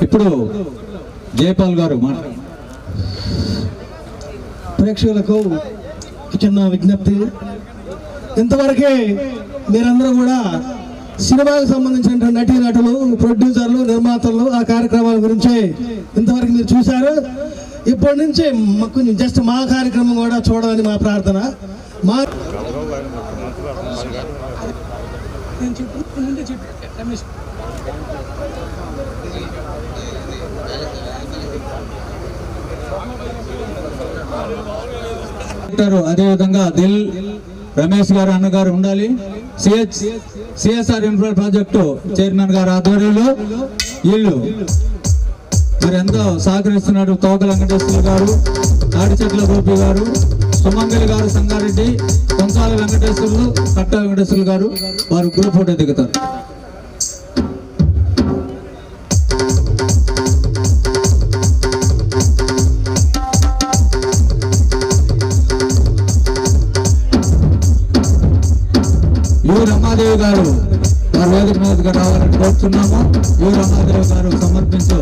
ఇప్పుడు జయపాల్ గారు మాట్లాడు. ప్రేక్షకులకు చిన్న విజ్ఞప్తి, ఇంతవరకే మీరందరూ కూడా సినిమాకు సంబంధించిన నటీనటులు, ప్రొడ్యూసర్లు, నిర్మాతలు ఆ కార్యక్రమాల గురించి ఇంతవరకు మీరు చూశారు. ఇప్పటి నుంచి కొంచెం జస్ట్ మా కార్యక్రమం కూడా చూడాలని మా ప్రార్థన. మా అదేవిధంగా దిల్ రమేష్ గారు అన్నగారు ఉండాలి. సిఎస్ఆర్ ఇన్ఫ్రా ప్రాజెక్టు చైర్మన్ గారు ఆధ్వర్యంలో వీళ్ళు మరి ఎంతో సహకరిస్తున్నారు. తోకల వెంకటేశ్వర గారు, తాడిచెట్ల గోపి గారు, సుమంగళి గారు, సంగారెడ్డి, కొంచాల వెంకటేశ్వర్లు, కట్ట వెంకటేశ్వర్లు గారు వారు గ్రూప్ ఫోటో దిగుతారు. యు రమాదేవి గారు వారి వేదిక మీదగా రావాలని కోరుతున్నాము. యు రమాదేవి గారు సమర్పించు.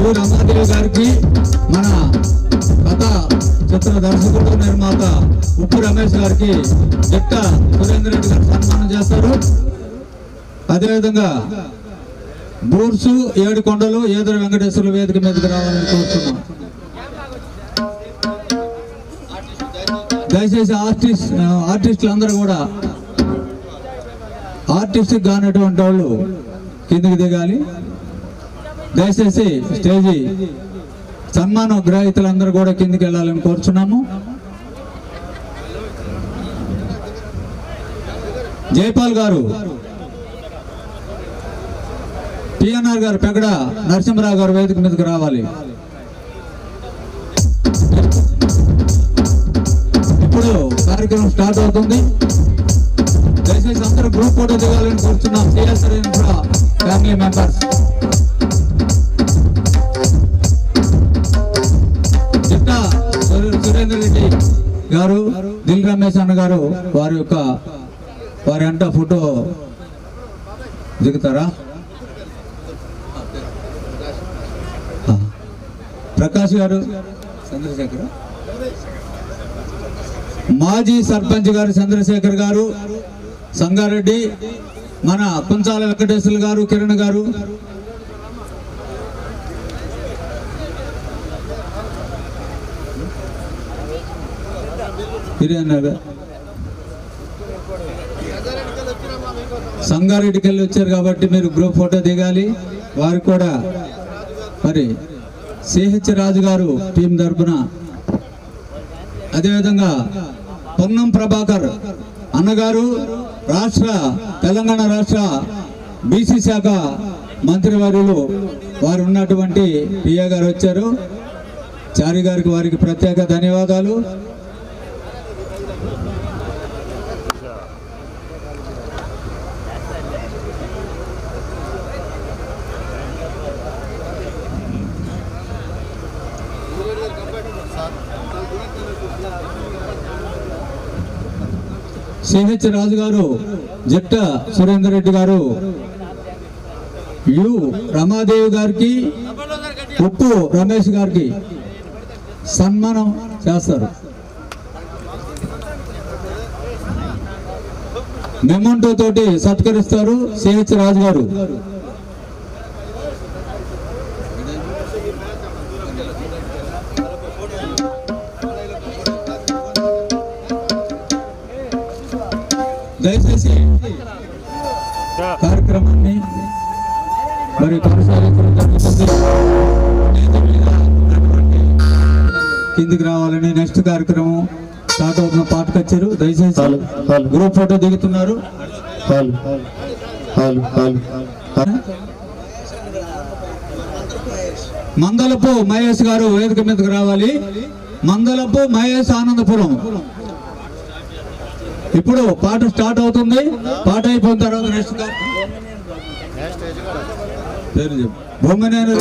యు రమాదేవి గారికి మన కథ చిత్ర దర్శకుడు నిర్మాత ఉప్పు రమేష్ గారికి జట్ట సురేందర్ రెడ్డి గారు సన్మానం చేస్తారు. అదేవిధంగా బూర్సు ఏడుకొండలు ఏదర వెంకటేశ్వర వేదిక మీదకి రావాలని కోరుతున్నాం. దయచేసి ఆర్టిస్టులు అందరూ కూడా ఆర్టిస్ట్కి కానటువంటి వాళ్ళు కిందికి దిగాలి. దయచేసి స్టేజీ సన్మాన గ్రహీతలందరూ కూడా కిందికి వెళ్ళాలని కోరుచున్నాము. జైపాల్ గారు, టిఎన్ఆర్ గారు, పెగడ నరసింహరావు గారు వేదిక మీదకి రావాలి. ఇప్పుడు కార్యక్రమం స్టార్ట్ అవుతుంది. దయచేసి అందరూ గ్రూప్ ఫోటో దిగాలని కోరుతున్నాం. CSR infra family members. చిట్టా సురేందర్ రెడ్డి గారు, దిల్ రమేష్ అన్న గారు వారి అంట ఫోటో దిగుతారా? ప్రకాష్ గారు, చంద్రశేఖర్, మాజీ సర్పంచ్ గారు చంద్రశేఖర్ గారు, సంగారెడ్డి, మన కుంచాల వెంకటేశ్వర గారు, కిరణ్ గారు, సంగారెడ్డికి వెళ్ళి వచ్చారు కాబట్టి మీరు గ్రూప్ ఫోటో దిగాలి. వారికి కూడా మరి సిహెచ్ రాజు గారు టీం తరఫున, అదేవిధంగా పొన్నం ప్రభాకర్ అన్నగారు తెలంగాణ రాష్ట్ర బీసీ శాఖ మంత్రివర్యులు వారు ఉన్నటువంటి పిఏ గారు వచ్చారు. చారి గారికి వారికి ప్రత్యేక ధన్యవాదాలు. సిహెచ్ రాజు గారు, జట్ట సురేందర్ రెడ్డి గారు, యు రమాదేవి గారికి, ఉప్పు రమేష్ గారికి సన్మానం చేస్తారు. మెమోంటో తోటి సత్కరిస్తారు సిహెచ్ రాజు గారు. దయచేసి కార్యక్రమాన్ని మరి కొనసాగించడం జరుగుతుంది. కిందికి రావాలని నెక్స్ట్ కార్యక్రమం స్టార్ట్ అవుతున్న పాట కచ్చారు. దయచేసి గ్రూప్ ఫోటో దిగుతున్నారు. మందలపు మహేష్ గారు వేదిక మీదకి రావాలి. మందలపు మహేష్, ఆనందపురం. ఇప్పుడు పాట స్టార్ట్ అవుతుంది. పాట అయిపోయిన తర్వాత నెక్స్ట్ భూమినేని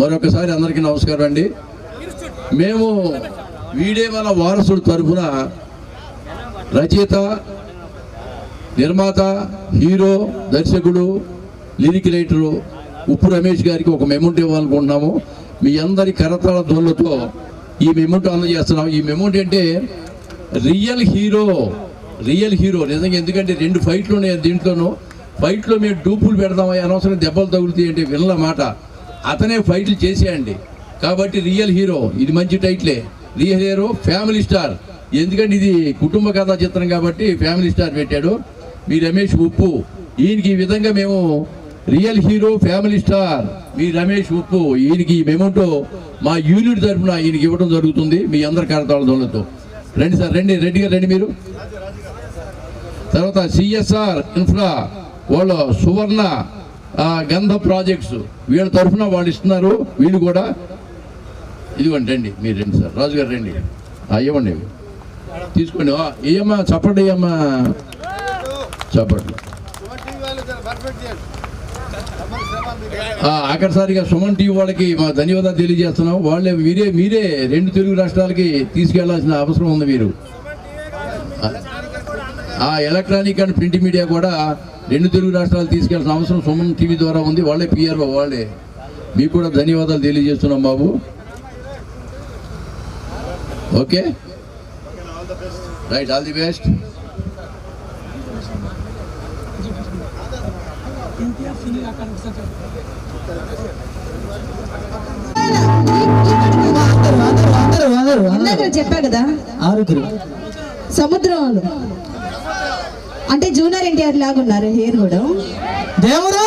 మరొకసారి అందరికీ నమస్కారం అండి. మేము వీడేమన వారసుడు తరఫున రచయిత, నిర్మాత, హీరో, దర్శకుడు, లిరిక్ రైటరు ఉప్పు రమేష్ గారికి ఒక మెమోంటో ఇవ్వాలనుకుంటున్నాము. మీ అందరి కరతాళ ధ్వనులతో ఈ మెమోంటో అందజేస్తున్నాం. ఈ మెమోంటో అంటే రియల్ హీరో నిజంగా. ఎందుకంటే 2 ఫైట్లు ఉన్నాయి దీంట్లోనూ. ఫైట్లో మేము డూపులు పెడదామా, అనవసరం దెబ్బలు తగులుతాయి అంటే వినల మాట. అతనే ఫైట్లు చేసేయండి కాబట్టి రియల్ హీరో. ఇది మంచి టైటిలే. Real hero, family star. ఎందుకంటే ఇది కుటుంబ కథా చిత్రం కాబట్టి ఫ్యామిలీ స్టార్ పెట్టాడు. మీ రమేష్ ఉప్పు. ఈయనకి ఈ విధంగా మేము రియల్ హీరో, ఫ్యామిలీ స్టార్ మీ రమేష్ ఉప్పు, ఈయనకి ఈ మెమోంటో మా యూనిట్ తరఫున ఈయనకి ఇవ్వడం జరుగుతుంది. మీ అందరి కరతాళతో రండి సార్, రండి, రెడ్డిగా రండి మీరు. తర్వాత సిఎస్ఆర్ ఇన్ఫ్రా వాళ్ళు సువర్ణ గంధ ప్రాజెక్ట్స్ వీళ్ళ తరఫున వాళ్ళు ఇస్తున్నారు. వీళ్ళు కూడా ఇదిగోండి, రండి మీరు రండి సార్, రాజు గారు రండి, ఇవ్వండి తీసుకోండి. ఏమ్మా చప్పటి, అమ్మా చప్పట్లు. ఆఖరిసారిగా సుమన్ టీవీ వాళ్ళకి మా ధన్యవాదాలు తెలియజేస్తున్నాం. వాళ్ళే మీరే 2 తెలుగు రాష్ట్రాలకి తీసుకెళ్లాల్సిన అవసరం ఉంది. మీరు ఎలక్ట్రానిక్ అండ్ ప్రింట్ మీడియా కూడా 2 తెలుగు రాష్ట్రాలు తీసుకెళ్లాల్సిన అవసరం సుమన్ టీవీ ద్వారా ఉంది. వాళ్ళే పిఆర్ఓ, వాళ్ళే. మీకు కూడా ధన్యవాదాలు తెలియజేస్తున్నాం బాబు. Okay right, all the best. చెప్పా కదా 6 సముద్రంలో అంటే జూనియర్ ఎన్టీఆర్ లాగా ఉన్నారు, హెయిర్ కూడా. దేవుడా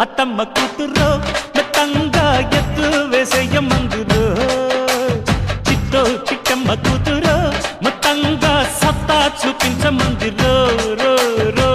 అత్తమ్మ కూతురు మెత్తంగా ఎత్తు వేసేయ మందురు, చిట్టో చిట్టమ్మ కూతురు మొత్తంగా సత్తా చూపించమందిరో రో రో.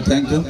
Thank you.